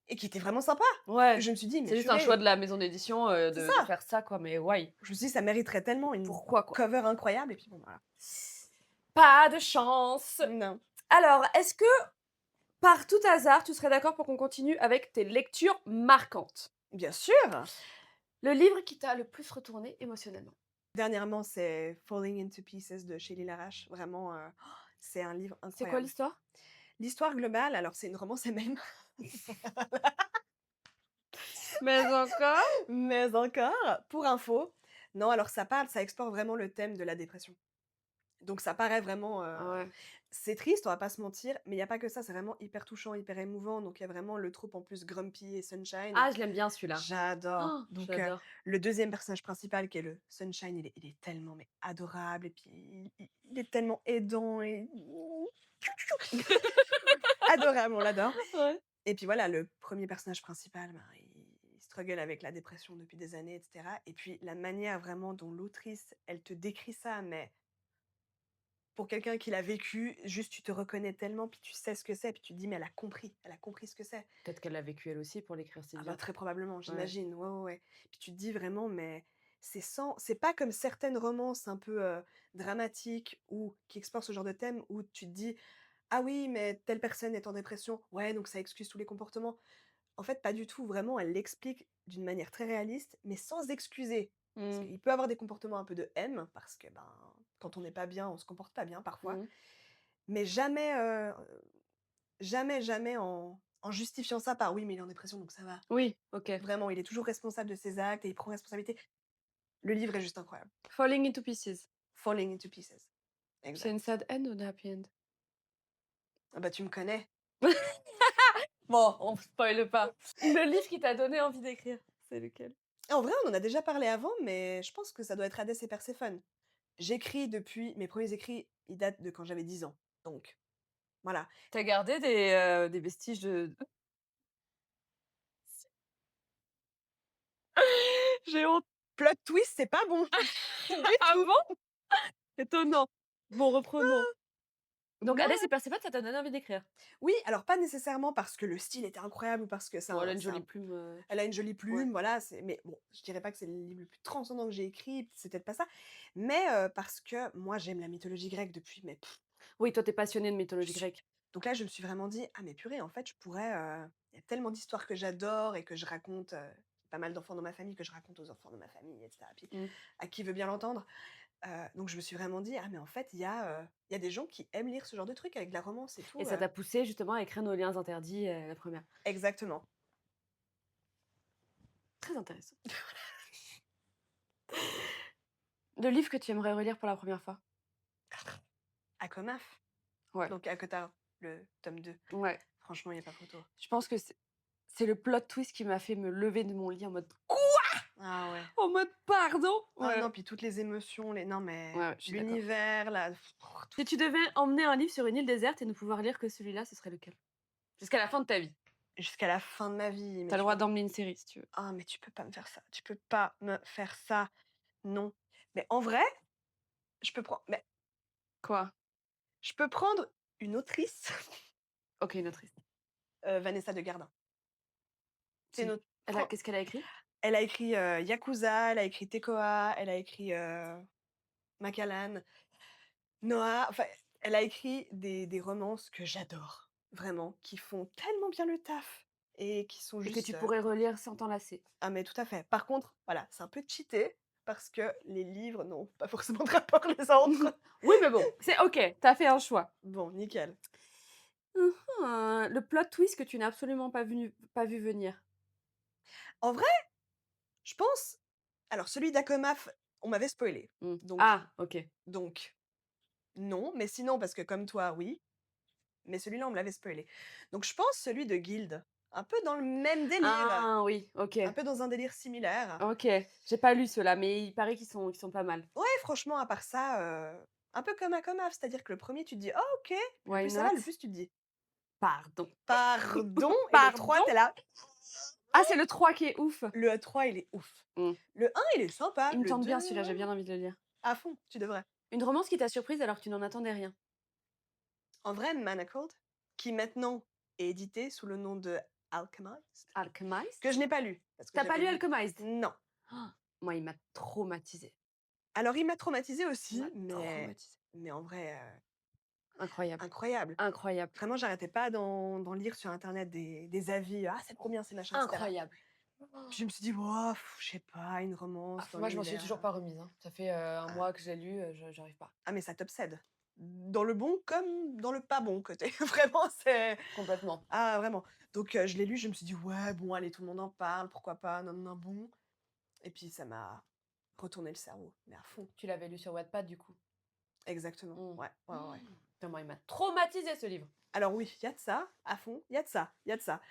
et qui était vraiment sympa. Ouais, Je me suis dit: «Mais c'est juste un choix purée!» de la maison d'édition, C'est de ça! faire ça, quoi, mais why? Je me suis dit: «Ça mériterait tellement une Pourquoi, quoi? cover incroyable» et puis bon, voilà. Pas de chance! Non. Alors, est-ce que, par tout hasard, tu serais d'accord pour qu'on continue avec tes lectures marquantes? Bien sûr! Le livre qui t'a le plus retourné émotionnellement? Dernièrement, c'est Falling into Pieces de Shelley Larache. Vraiment, c'est un livre C'est quoi incroyable. l'histoire? L'histoire globale, alors c'est une romance MM, Mais encore? mais encore, pour info, non, alors ça explore vraiment le thème de la dépression. Donc ça paraît vraiment, Ah ouais. c'est triste, on va pas se mentir, mais il y a pas que ça, c'est vraiment hyper touchant, hyper émouvant. Donc il y a vraiment le trope en plus grumpy et sunshine. Ah, je l'aime bien celui-là. J'adore. Oh, Donc j'adore. le deuxième personnage principal qui est le sunshine, il est tellement mais adorable et puis il est tellement aidant et adorable, on l'adore. Ouais. Et puis voilà, le premier personnage principal, ben, il struggle avec la dépression depuis des années et cetera et puis la manière vraiment dont l'autrice, elle te décrit ça, mais pour quelqu'un qui l'a vécu, juste tu te reconnais tellement, puis tu sais ce que c'est, puis tu te dis: «Mais elle a compris ce que c'est». Peut-être qu'elle l'a vécu elle aussi pour l'écrire si Ah bah, bien. très probablement, Ouais. j'imagine, ouais, ouais, ouais. Puis tu te dis vraiment, mais c'est pas comme certaines romances un peu, dramatiques ou qui explorent ce genre de thème où tu te dis: «Ah oui, mais telle personne est en dépression, ouais, donc ça excuse tous les comportements». En fait, pas du tout, vraiment, elle l'explique d'une manière très réaliste, mais sans excuser. Parce Mmh. qu'il peut avoir des comportements un peu de M, parce que, ben, quand on n'est pas bien, on se comporte pas bien parfois, Mmh. mais jamais, jamais, jamais en justifiant ça par: «Oui, mais il est en dépression, donc ça va». Oui, OK. Vraiment, il est toujours responsable de ses actes et il prend responsabilité. Le livre est juste incroyable. Falling into Pieces. Falling into Pieces. C'est une Exact. sad end ou une happy end? Ah bah, tu me connais. Bon, on spoile pas. Le livre qui t'a donné envie d'écrire, c'est lequel? En vrai, on en a déjà parlé avant, mais je pense que ça doit être Hadès et Perséphone. J'écris depuis mes premiers écrits, ils datent de quand j'avais 10 ans, donc voilà. T'as gardé des vestiges de j'ai honte. Plot twist, c'est pas bon du Ah tout. bon? Étonnant. Bon, reprenons. Donc Mouais. Hades et Perséphone, ça t'a donné envie d'écrire? Oui, alors pas nécessairement parce que le style était incroyable ou parce que Bon, elle a une c'est jolie un plume, elle a une jolie ouais. plume, voilà, mais bon, je dirais pas que c'est le livre le plus transcendant que j'ai écrit, c'est peut-être pas ça, mais parce que moi j'aime la mythologie grecque depuis mais Oui, toi, tu es passionnée de je mythologie suis grecque. donc là, je me suis vraiment dit: «Ah mais purée, en fait, je pourrais, il y a tellement d'histoires que j'adore et que je raconte, pas mal d'enfants dans ma famille, que je raconte aux enfants de ma famille et cetera, puis Mmh. à qui veut bien l'entendre». Donc je me suis vraiment dit: «Ah mais en fait, il y a des gens qui aiment lire ce genre de trucs avec de la romance et Et tout», ça t'a poussée justement à écrire Nos liens interdits, la première. exactement. Très intéressant. Le livre que tu aimerais relire pour la première fois? Akonaf, Ouais, donc Akotar, le tome 2. ouais. Franchement, il y a pas photo. Je pense que c'est le plot twist qui m'a fait me lever de mon lit en mode: «Quoi?» Ah ouais. En mode: «Pardon?» Ah Ouais, non, puis toutes les émotions, les non mais ouais, ouais, je suis d'accord. l'univers, là, tout. Si tu devais emmener un livre sur une île déserte et ne pouvoir lire que celui-là, ce serait lequel? Jusqu'à la fin de ta vie. Jusqu'à la fin de ma vie, Tu mais as le tu droit peux d'emmener une série si tu veux. ah mais tu peux pas me faire ça, tu peux pas me faire ça, non. Mais en vrai, je peux prendre mais Quoi? je peux prendre une autrice, OK, une autrice. Vanessa de Gardin. C'est une Qui autre elle a qu'est-ce qu'elle a écrit? elle a écrit, Yakuza, elle a écrit Tekoa, elle a écrit, Macallan, Noah, enfin, elle a écrit des romances que j'adore, vraiment, qui font tellement bien le taf et qui sont Et que tu juste, pourrais relire sans t'en lasser? ah mais tout à fait. Par contre, voilà, c'est un peu cheaté parce que les livres n'ont pas forcément de rapport les entre. Oui, mais bon, c'est OK, tu as fait un choix. Bon, nickel. Le plot twist que tu n'as absolument pas vu venir? En vrai, je pense alors celui d'Akomaf, on m'avait spoilé, Mmh. donc Ah! OK. donc non, mais sinon parce que comme toi, oui, mais celui-là, on me l'avait spoilé. Donc je pense celui de Guild, un peu dans le même délire, Ah oui, OK. un peu dans un délire similaire. OK. J'ai pas lu ceux-là, mais il paraît qu'ils sont pas mal. Ouais, franchement, à part ça, un peu comme Akomaf, c'est-à-dire que le premier tu te dis: «Oh OK», puis le Why plus ça va, not? le plus tu te dis: Pardon. «Pardon?» et le 3 Pardon? tu es là. Ah, c'est le 3 qui est ouf? Le 3 il est ouf. Mmh. Le 1 il est sympa, Il me le tente 2 bien celui-là, j'ai bien envie de le lire. à fond, tu devrais. Une romance qui t'a surprise alors que tu n'en attendais rien? En vrai, Manacled, qui maintenant est édité sous le nom de Alchemist, que Alchemist? je n'ai pas lu, parce que Tu as pas j'avais lu lu Alchemist? non. Moi, il m'a traumatisée. Alors il m'a traumatisée Il m'a aussi, traumatisée. mais en vrai, Incroyable, incroyable. incroyable, Vraiment, j'arrêtais pas d'en lire sur internet des avis: «Ah, c'est trop bien, c'est machin» et cetera. incroyable. Puis je me suis dit: «Wouah, je sais pas, une Ah, romance dans moi, je m'en suis l'univers, toujours pas remise, hein. Ça fait, 1 ah». mois que je l'ai lu, je j'arrive pas. Ah mais ça t'obsède. Dans le bon comme dans le pas bon côté. Vraiment, c'est Complètement. ah vraiment. Donc je l'ai lu, je me suis dit: «Ouais, bon, allez, tout le monde en parle, pourquoi pas, non, non, bon» et puis ça m'a retourné le cerveau, mais à fond. Tu l'avais lu sur Wattpad, du coup? Exactement. Mmh. Ouais, ouais, ouais, ouais. Putain, moi, il m'a traumatisée ce livre. Alors oui, il y a de ça, à fond, il y a de ça, il y a de ça.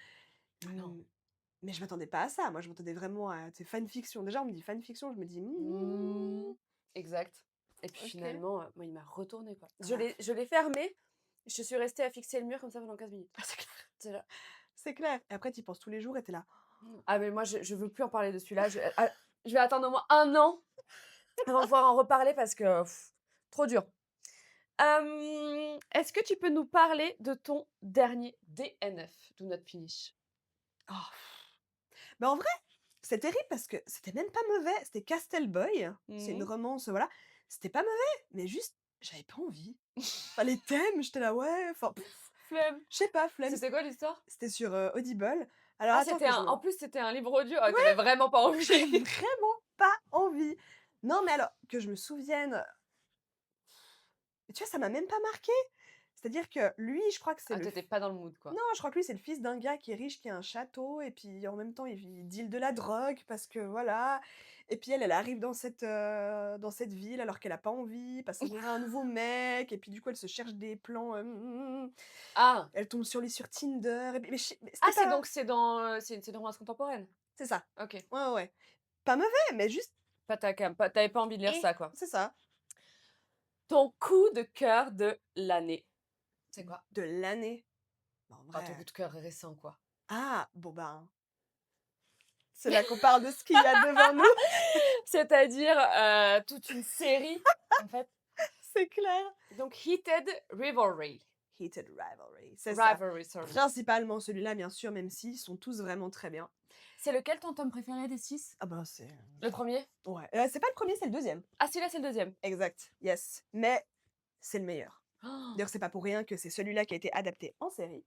Ah non. Mmh, mais je m'attendais pas à ça. Moi, je m'attendais vraiment à, tu sais, fanfiction. Déjà, on me dit fanfiction, je me dis: Mmh. Exact. Et puis OK». finalement, moi, il m'a retournée, quoi. Je Ah, l'ai je l'ai fermé, je suis restée à fixer le mur comme ça pendant 15 minutes. c'est clair, J'étais là. c'est clair et après tu y penses tous les jours et tu es là: Ah mais moi, je veux plus en parler de celui-là. Je vais attendre au moins 1 an avant de pouvoir en reparler parce que trop dur. Est-ce que tu peux nous parler de ton dernier DNF, do not finish? «Oh». Bah, en vrai, c'est terrible parce que c'était même pas mauvais. C'était Castle Boy, c'est une Mmh. romance, voilà. C'était pas mauvais, mais juste, j'avais pas envie. Enfin, les thèmes, j'étais là: «Ouais», enfin, Flemme. je sais pas, flemme. C'était quoi l'histoire? C'était sur, Audible. Alors Ah, attends c'était que je un me en plus, c'était un livre audio. Ah, tu ouais, vraiment pas j'avais envie. vraiment pas envie. Non, mais alors, que je me souvienne, mais tu vois, ça m'a même pas marqué. C'est-à-dire que lui, je crois que c'est Ah, le tu f pas dans le mood, non, quoi. je crois que lui, c'est le fils d'un gars qui est riche, qui a un château et puis en même temps, il deal de la drogue parce que voilà et puis elle arrive dans cette ville alors qu'elle a pas envie parce qu'il y a un nouveau mec et puis du coup, elle se cherche des plans, Ah! elle tombe sur Tinder et puis mais Ah, c'était pas c'est une romance contemporaine? c'est ça. OK. Ouais, ouais, ouais. Pas mauvais, mais juste Pas ta came, pas tu pas envie de lire et ça, quoi. c'est ça, Ton coup de cœur de l'année, c'est quoi? de l'année. Bah, en Enfin, ton coup vrai, de cœur récent, quoi. ah, bon, ben, c'est là qu'on parle de ce qu'il y a devant nous. C'est-à-dire, toute une série, en fait? C'est clair. Donc Heated Rivalry. Heated Rivalry, c'est ça. Rivalry, sorry. Principalement celui-là, bien sûr, même s'ils sont tous vraiment très bien. C'est lequel ton tome préféré des 6? Ah ben, c'est... Le premier? Ouais. C'est pas le premier, c'est le deuxième. Ah, celui-là, c'est le deuxième. Exact, yes. Mais c'est le meilleur. Oh. D'ailleurs, c'est pas pour rien que c'est celui-là qui a été adapté en série.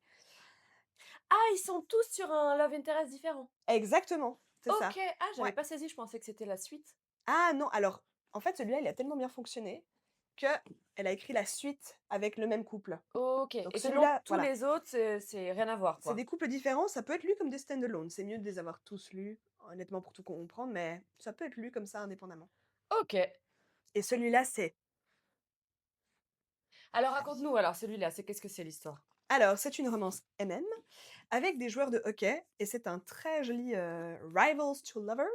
Ah, ils sont tous sur un love interest différent. Exactement, c'est ça. Ok. Ah, j'avais Ouais. pas saisi, je pensais que c'était la suite. Ah non, alors, en fait, celui-là, il a tellement bien fonctionné que elle a écrit la suite avec le même couple. Ok. Donc Et sinon, celui-là, tous voilà. les autres, c'est rien à voir, C'est quoi. des couples différents, ça peut être lu comme des stand-alone. C'est mieux de les avoir tous lus, honnêtement, pour tout comprendre, mais ça peut être lu comme ça indépendamment. Ok. Et celui-là, c'est... Alors, raconte-nous, alors, celui-là, qu'est-ce que c'est l'histoire? Alors, c'est une romance MM avec des joueurs de hockey et c'est un très joli Rivals to Lovers,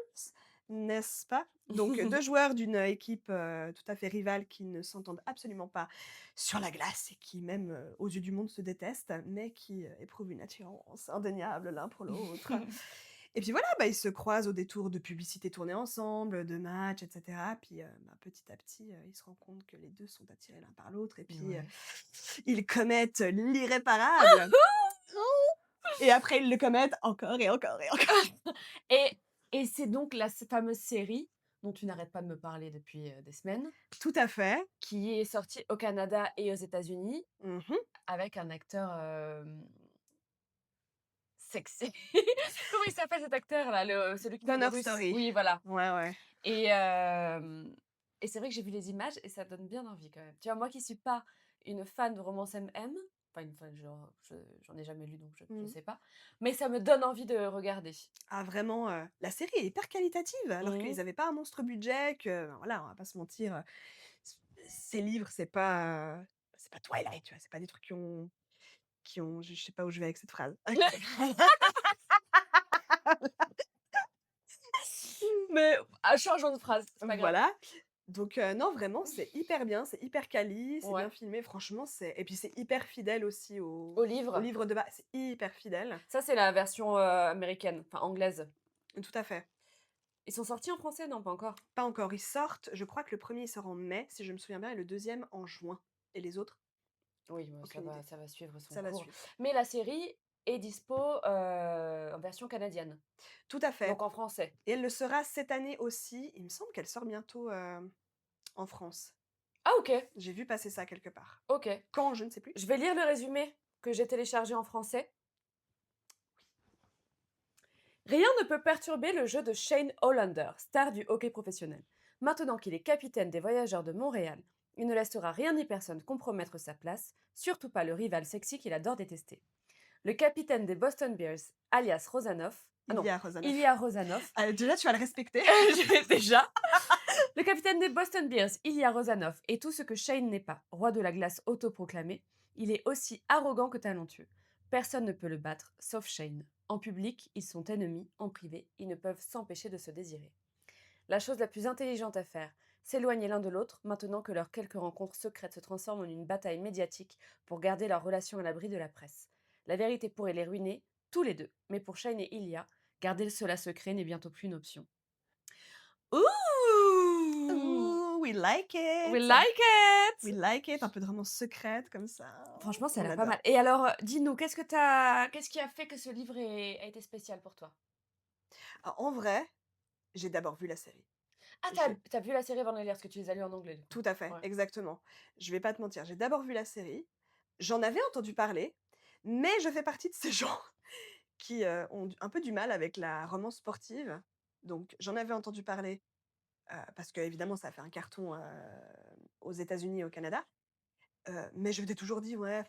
n'est-ce pas? Donc, deux joueurs d'une équipe tout à fait rivale qui ne s'entendent absolument pas sur la glace et qui, même aux yeux du monde, se détestent, mais qui éprouvent une attirance indéniable l'un pour l'autre. Et puis voilà, bah, ils se croisent au détour de publicités tournées ensemble, de matchs, etc. Puis bah, petit à petit, ils se rendent compte que les deux sont attirés l'un par l'autre et puis Ouais. ils commettent l'irréparable. Et après, ils le commettent encore et encore et encore. Et, et c'est donc la fameuse série dont tu n'arrêtes pas de me parler depuis des semaines, Tout à fait. qui est sortie au Canada et aux États-Unis Mhm. avec un acteur sexy. Comment il s'appelle cet acteur là, celui qui fait le Donner russe? Story. Oui, voilà. Ouais, ouais. Et, hem et c'est vrai que j'ai vu les images et ça donne bien envie quand même. Tu vois, moi qui suis pas une fan de romance MM, enfin une fan, genre, j'en ai jamais lu donc je Mhm. sais pas, mais ça me donne envie de regarder. Ah, vraiment, la série est hyper qualitative, alors qu'ils Mmh. n'avaient pas un monstre budget, que, ben, voilà, on va pas se mentir, ces livres, c'est pas Twilight, tu vois, c'est pas des trucs qui ont, je sais pas où je vais avec cette phrase. Mais changeons de phrase, c'est pas grave. Voilà. Donc non, vraiment, c'est hyper bien, c'est hyper quali, c'est bien Ouais. filmé, franchement, c'est et puis c'est hyper fidèle aussi Au au livre? livre de base, c'est hyper fidèle. Ça, c'est la version, américaine, enfin anglaise. Tout à fait. Ils sont sortis en français? Non, pas encore? Pas encore, ils sortent, je crois que le premier il sort en mai, si je me souviens bien, et le deuxième en juin. Et les autres? Oui, bah, Aucune idée. ça va suivre son Ça va cours. suivre. Mais la série est dispo, en version canadienne, Tout à fait. donc en français. Et elle le sera cette année aussi, il me semble qu'elle sort bientôt, en France. Ah OK, J'ai vu passer ça quelque part. OK. Quand? Je ne sais plus. Je vais lire le résumé que j'ai téléchargé en français. Rien ne peut perturber le jeu de Shane Hollander, star du hockey professionnel. Maintenant qu'il est capitaine des Voyageurs de Montréal, il ne laissera rien ni personne compromettre sa place, surtout pas le rival sexy qu'il adore détester. Le capitaine des Boston Bears, alias Rozanov, ah non, Ilya Rozanov. Ilya Rozanov, Déjà, tu vas le respecter. déjà, le capitaine des Boston Bears, Ilya Rozanov, est tout ce que Shane n'est pas, roi de la glace autoproclamé. Il est aussi arrogant que talentueux. Personne ne peut le battre, sauf Shane. En public, ils sont ennemis, en privé, ils ne peuvent s'empêcher de se désirer. La chose la plus intelligente à faire, s'éloigner l'un de l'autre maintenant que leurs quelques rencontres secrètes se transforment en une bataille médiatique pour garder leur relation à l'abri de la presse. La vérité pourrait les ruiner, tous les deux, mais pour Shane et Ilya, garder cela secret n'est bientôt plus une option. Ouh! Ooh, we like We it! like We it! like it, un peu de romance secrète comme ça. Franchement, ça a On l'air pas adore. mal. Et alors, dis-nous, qu'est-ce qui a fait que ce livre a été spécial pour toi? Alors, en vrai, j'ai d'abord vu la série. Ah, J'ai t'as vu la série avant de la lire, parce que tu les as lus en anglais, du coup. Tout à fait, Ouais. exactement. Je vais pas te mentir, j'ai d'abord vu la série, j'en avais entendu parler, mais je fais partie de ces gens qui, ont un peu du mal avec la romance sportive. Donc j'en avais entendu parler, parce qu'évidemment ça a fait un carton, aux États-Unis et au Canada, mais je m'étais toujours dit: «Ouais,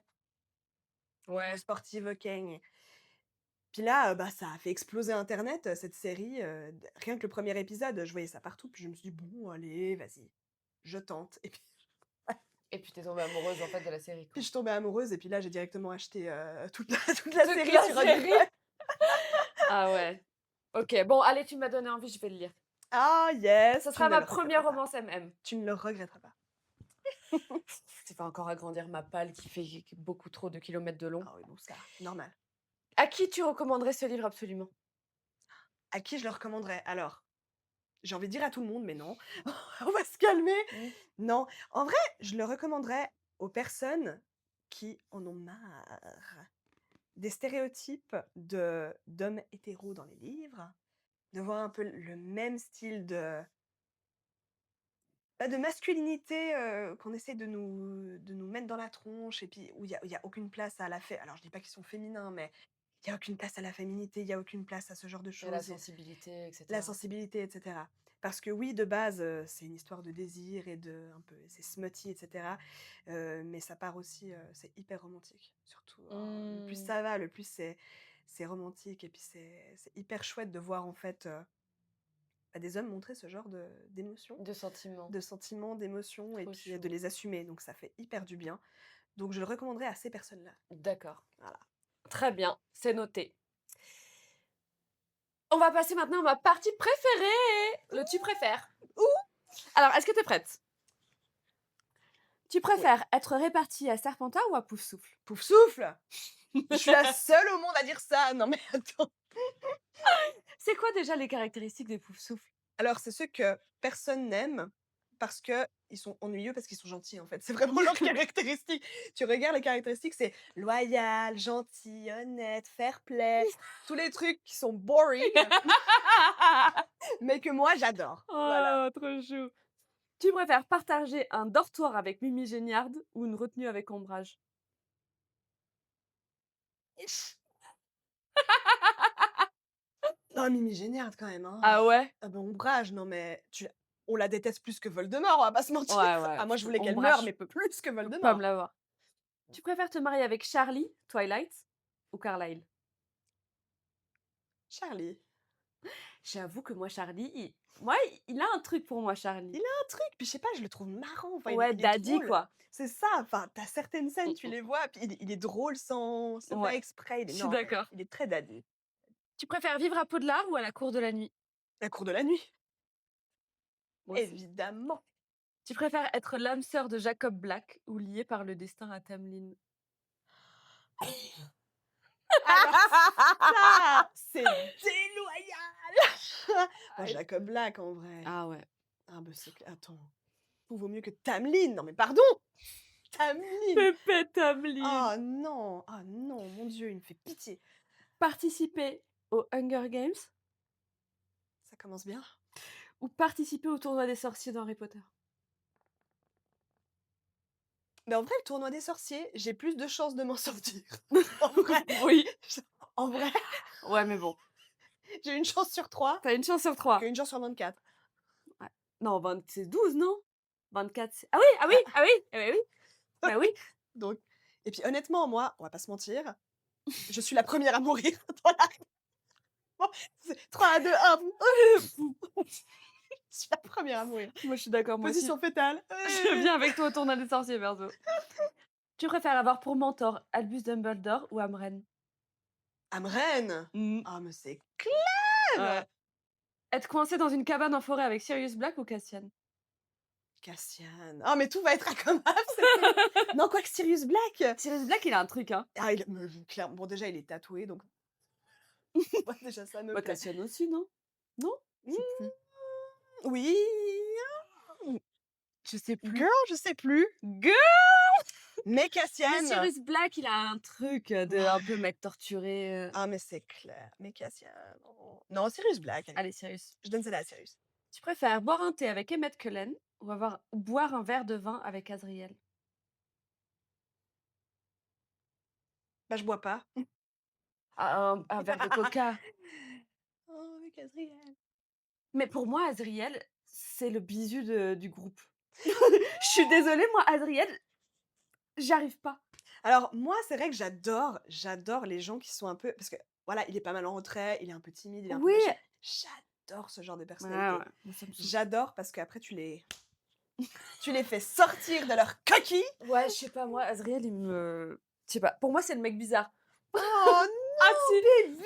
romance Ouais. sportive, OK, gne». Puis là, bah, ça a fait exploser internet, cette série, d rien que le premier épisode, je voyais ça partout, puis je me suis dit: «Bon allez, vas-y, je tente» et puis Et puis t'es tombée amoureuse, en fait, de la série, puis quoi. je suis tombée amoureuse et puis là, j'ai directement acheté, toute la Toute série la sur série? Audible. Ah ouais. OK, bon, allez, tu m'as donné envie, je vais le lire. Ah yes, Ce tu sera ne ma le première regretteras pas. romance MM. Tu ne le regretteras pas. Ça fait encore agrandir ma palle qui fait beaucoup trop de kilomètres de long. Ah oui, bon ça, normal. À qui tu recommanderais ce livre absolument? À qui je le recommanderais? Alors, J'ai envie de dire à tout le monde, mais non, on va se calmer. Mmh. Non, en vrai, je le recommanderais aux personnes qui en ont marre des stéréotypes d'hommes hétéros dans les livres, de voir un peu le même style de masculinité, qu'on essaie de nous mettre dans la tronche et puis où il y a aucune place à la fé alors je dis pas qu'ils sont féminins, mais il y a aucune place à la féminité, il y a aucune place à ce genre de Et la choses, sensibilité et la cetera. sensibilité et cetera. Parce que oui, de base, c'est une histoire de désir et de un peu c'est smutty et cetera, mais ça part aussi, c'est hyper romantique, surtout, le plus Mmh. ça va, le plus c'est romantique et puis c'est hyper chouette de voir en fait, des hommes montrer ce genre d'émotions, De sentiments. de sentiments, d'émotions et Trop puis, de chou. les assumer, donc ça fait hyper du bien. Donc je le recommanderais à ces personnes-là. D'accord. Voilà. Très bien, c'est noté. On va passer maintenant à ma partie préférée, le tu préfères. Ouh! Alors, est-ce que tu es prête? Tu Oui. préfères être répartie à Serpentard ou à Poufsouffle? Pouf souffle! Je suis la seule au monde à dire ça! Non mais attends! C'est quoi déjà les caractéristiques des Poufsouffle? Alors c'est ceux que personne n'aime parce qu'ils sont ennuyeux, parce qu'ils sont gentils, en fait. C'est vraiment leurs caractéristiques. Tu regardes les caractéristiques, c'est loyal, gentil, honnête, fair play, tous les trucs qui sont boring, mais que moi j'adore. Voilà. Oh, trop chou. Tu préfères partager un dortoir avec Mimi Géniard ou une retenue avec Ombrage? Oh Mimi Géniard quand même, hein. Ah ouais? Ah bah, Ombrage, non mais on la déteste plus que Voldemort, on va pas se mentir. Ouais, ouais, Ah moi je voulais qu'elle meure, Ombrage, mais peu plus que faut pas me Voldemort. l'avoir. Tu préfères te marier avec Charlie, Twilight, ou Carlyle? Charlie, J'avoue que moi, Charlie, il a un truc pour moi, il Charlie. a un truc, puis je sais pas, je le trouve marrant, enfin il est Ouais, il est daddy, drôle. quoi. C'est ça, enfin, tu certaines scènes, Mmh tu mh. les vois, puis il est drôle sans Ouais, faire exprès, je suis non, d'accord. il est très daddy. Tu préfères vivre à Poudlard ou à la cour de la nuit? La cour de la nuit, Moi aussi. évidemment. Tu préfères être l'âme sœur de Jacob Black ou liée par le destin à Tamlin? Alors ça, c'est déloyal! Bon, Aïe. Jacob Black en vrai. Ah ouais. Ah bah, c'est clair, attends, tout vaut mieux que Tamlin, non mais pardon! Tamlin! Pépé Tamlin. Oh non! Oh non, mon Dieu, il me fait pitié. Participer aux Hunger Games Ça commence bien. ou participer au tournoi des sorciers dans Harry Potter? Mais en vrai, le tournoi des sorciers, j'ai plus de chances de m'en sortir. En vrai, Oui. en vrai, Ouais, mais bon, j'ai une chance sur 3 tu as une chance sur 3. qu'une chance sur 24. Ouais. Non, 20 c'est 12, non? 24 c'est ah oui, ah oui, Ah, ah oui, eh beh oui, bah oui. donc et puis honnêtement, moi, on va pas se mentir, je suis la première à mourir dans la c'est 3, 2, 1. Je suis la première à mourir. Moi, je suis d'accord, moi aussi. Position fétale. Je viens avec toi au tournoi des sorciers, perso. Tu préfères avoir pour mentor Albus Dumbledore ou Amren? Amren! Mmh. Ah mais c'est Ouais. clair! Être coincé dans une cabane en forêt avec Sirius Black ou Cassian? Cassian. Ah mais tout va être incommable, c'est terrible. Non, quoique Sirius Black! Sirius Black, il a un truc, hein. Ah il me clair bon déjà il est tatoué donc moi déjà ça me Bah, plaît. Cassian aussi, non? Non? Je sais Mmh, plus. oui, Je sais plus. girl, je sais plus, Girl! mais Mais Cassian. Sirius Black, il a un truc, de un peu mec torturé, Ah mais c'est clair, mais Cassian, non. Non, Sirius Black, allez, Allez, Sirius. je donne celle-là à Sirius. Tu préfères boire un thé avec Emmett Cullen ou boire un verre de vin avec Azriel? Bah, je bois pas. Ah, un verre de coca. Oh, avec Azriel. Mais pour moi, Azriel, c'est le bisu du groupe. Je suis désolée, moi, Azriel, j'arrive pas. Alors moi, c'est vrai que j'adore les gens qui sont un peu parce que voilà, il est pas mal en retrait, il est un peu timide, il est un peu Oui! machin. J'adore ce genre de Ouais, personnalité. ouais, moi, ça me saoule. J'adore parce qu'après tu les fais sortir de leur coquille. Ouais, je sais pas, moi, Azriel, il me je sais pas, pour moi, c'est le mec bizarre. Oh Ah si! non,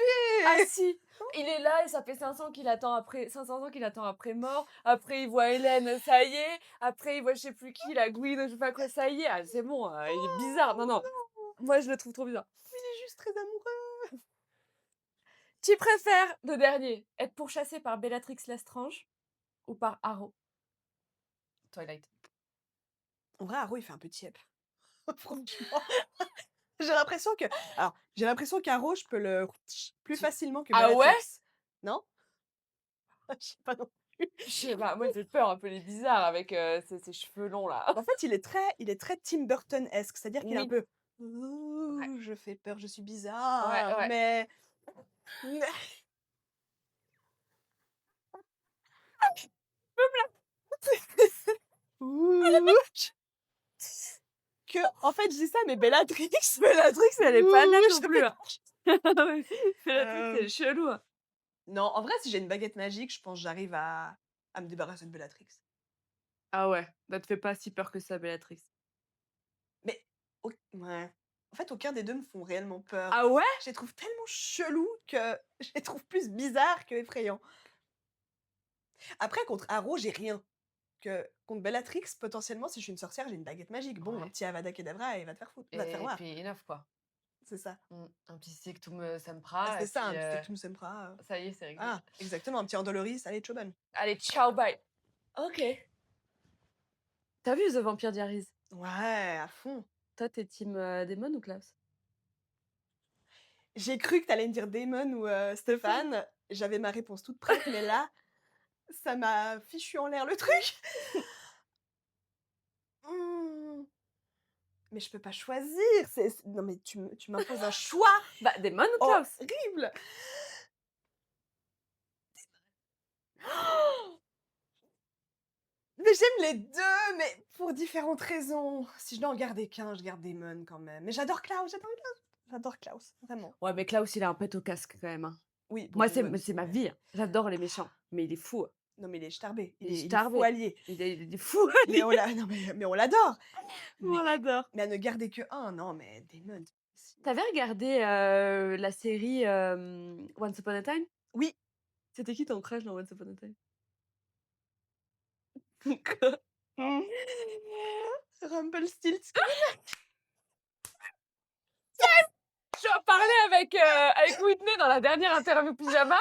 Ah bébé! si! Il est là et ça fait 500 ans qu'il attend après mort. Après, il voit Hélène, ça y est. Après, il voit je sais plus qui, la Gouine, je sais pas quoi, ça y est. Ah, c'est bon, il est bizarre. Non, Oh non, non, moi, je le trouve trop bizarre. il est juste très amoureux. Tu préfères, le dernier, être pourchassé par Bellatrix Lestrange ou par Arrow? Twilight. En vrai, Arrow, il fait un peu tiep. Franchement. J'ai l'impression qu'Arrow, je peux le plus Tu facilement que Ah ouais? Bellatrix. Non? Je sais pas non plus. Je sais pas, moi il fait peur un peu, les bizarres avec, ses cheveux longs là. En fait, il est très Tim Burton-esque, c'est-à-dire qu'il est un Oui, peu: ouais, «Ouh, je fais peur, je suis ouais, bizarre», ouais. mais ouh, en fait, je dis ça, mais Bellatrix, Bellatrix, elle est pas ouh, nette non je plus, fais hein. Ouais, Bellatrix, hem, c'est chelou, hein. non, en vrai, si j'ai une baguette magique, je pense que j'arrive à me débarrasser de Bellatrix. Ah ouais, bah, te fais pas si peur que ça, Bellatrix. Mais ouais. En fait, aucun des 2 me font réellement peur. Ah ouais? Je les trouve tellement chelous que je les trouve plus bizarres qu'effrayants. Après, contre Arrow, j'ai rien. Contre Bellatrix, potentiellement, si je suis une sorcière, j'ai une baguette magique. Bon, un Ouais, petit Avada Kedavra et va te faire et voir. puis enough quoi. C'est ça. Un petit Sectum Sempra C'est et ça, puis, un petit Tectum Sempra, ça y est, c'est réglé. ah, exactement, un petit Andoloris, allez, ciao bonne. Allez, ciao, bye. OK. Tu as vu The Vampire Diaries? Ouais, à fond. Toi, tu es team, Damon ou Klaus? J'ai cru que tu allais me dire Damon ou Stéphane. J'avais ma réponse toute prête, mais là, ça m'a fichu en l'air le truc. Mmh. Mais je peux pas choisir, non mais tu m'imposes un choix Bah, Damon ou Klaus? horrible! Mais j'aime les 2, mais pour différentes raisons. Si je dois en garder qu'un, je garde Damon quand même. Mais j'adore Klaus, vraiment. Ouais, mais Klaus, il a un pet au casque quand même, hein. Oui, bon Moi, Damon c'est aussi, ma mais vie, hein. J'adore les méchants, mais il est fou, hein. non mais il est starbé, Il est il est fou starbé. allié. Il est fou, Mais on lui. l'a non mais on l'adore. On Mais l'adore. à ne garder que un, non mais Damon, c'est Tu avais regardé, la série, Once Upon a Time? oui. C'était qui ton crush dans Once Upon a Time? Quoi? Mmh. Rumpelstiltskin. J'en parlais avec Whitney dans la dernière interview pyjama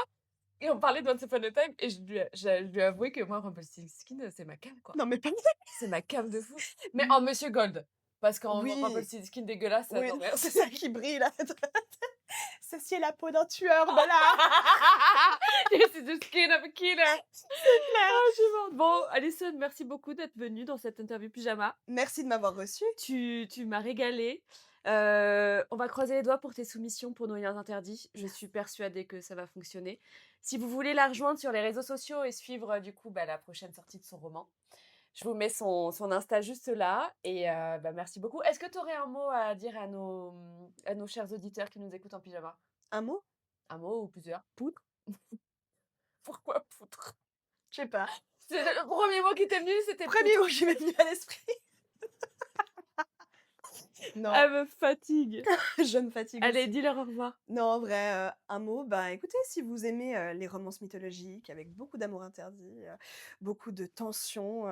et on parlait de Once Upon a Time et je lui ai avoué que moi, Rumpelstiltskin, c'est ma came, quoi. Non mais pas C'est ma came de fou. Mais en mmh, Monsieur Gold, parce qu'en oui, Rumpelstiltskin dégueulasse, oui, non non, c'est merci. ça qui brille là. Ceci est la peau d'un tueur, Bella! This is the skin of a killer. Claire. Ah, je suis morte. Bon, Alison, merci beaucoup d'être venue dans cette interview pyjama. Merci de m'avoir reçue. Tu m'as régalée. On va croiser les doigts pour tes soumissions pour nos liens interdits. Je suis persuadée que ça va fonctionner. Si vous voulez la rejoindre sur les réseaux sociaux et suivre, du coup, bah, la prochaine sortie de son roman, je vous mets son Insta juste là et bah, merci beaucoup. Est-ce que tu aurais un mot à dire à nos chers auditeurs qui nous écoutent en pyjama? Un mot? Un mot ou plusieurs? Poutre? Pourquoi poutre? Je sais pas. C'est le 1er mot qui t'est venu, c'était Premier poutre. mot qui m'est venu à l'esprit. Non, Elle me fatigue. je me fatigue Allez, aussi. dis-leur au revoir. Non, en vrai, un mot, bah, écoutez, si vous aimez, les romances mythologiques avec beaucoup d'amour interdit, beaucoup de tension,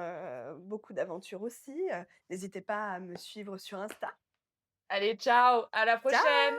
beaucoup d'aventures aussi, n'hésitez pas à me suivre sur Insta. Allez, ciao, à la Ciao! prochaine.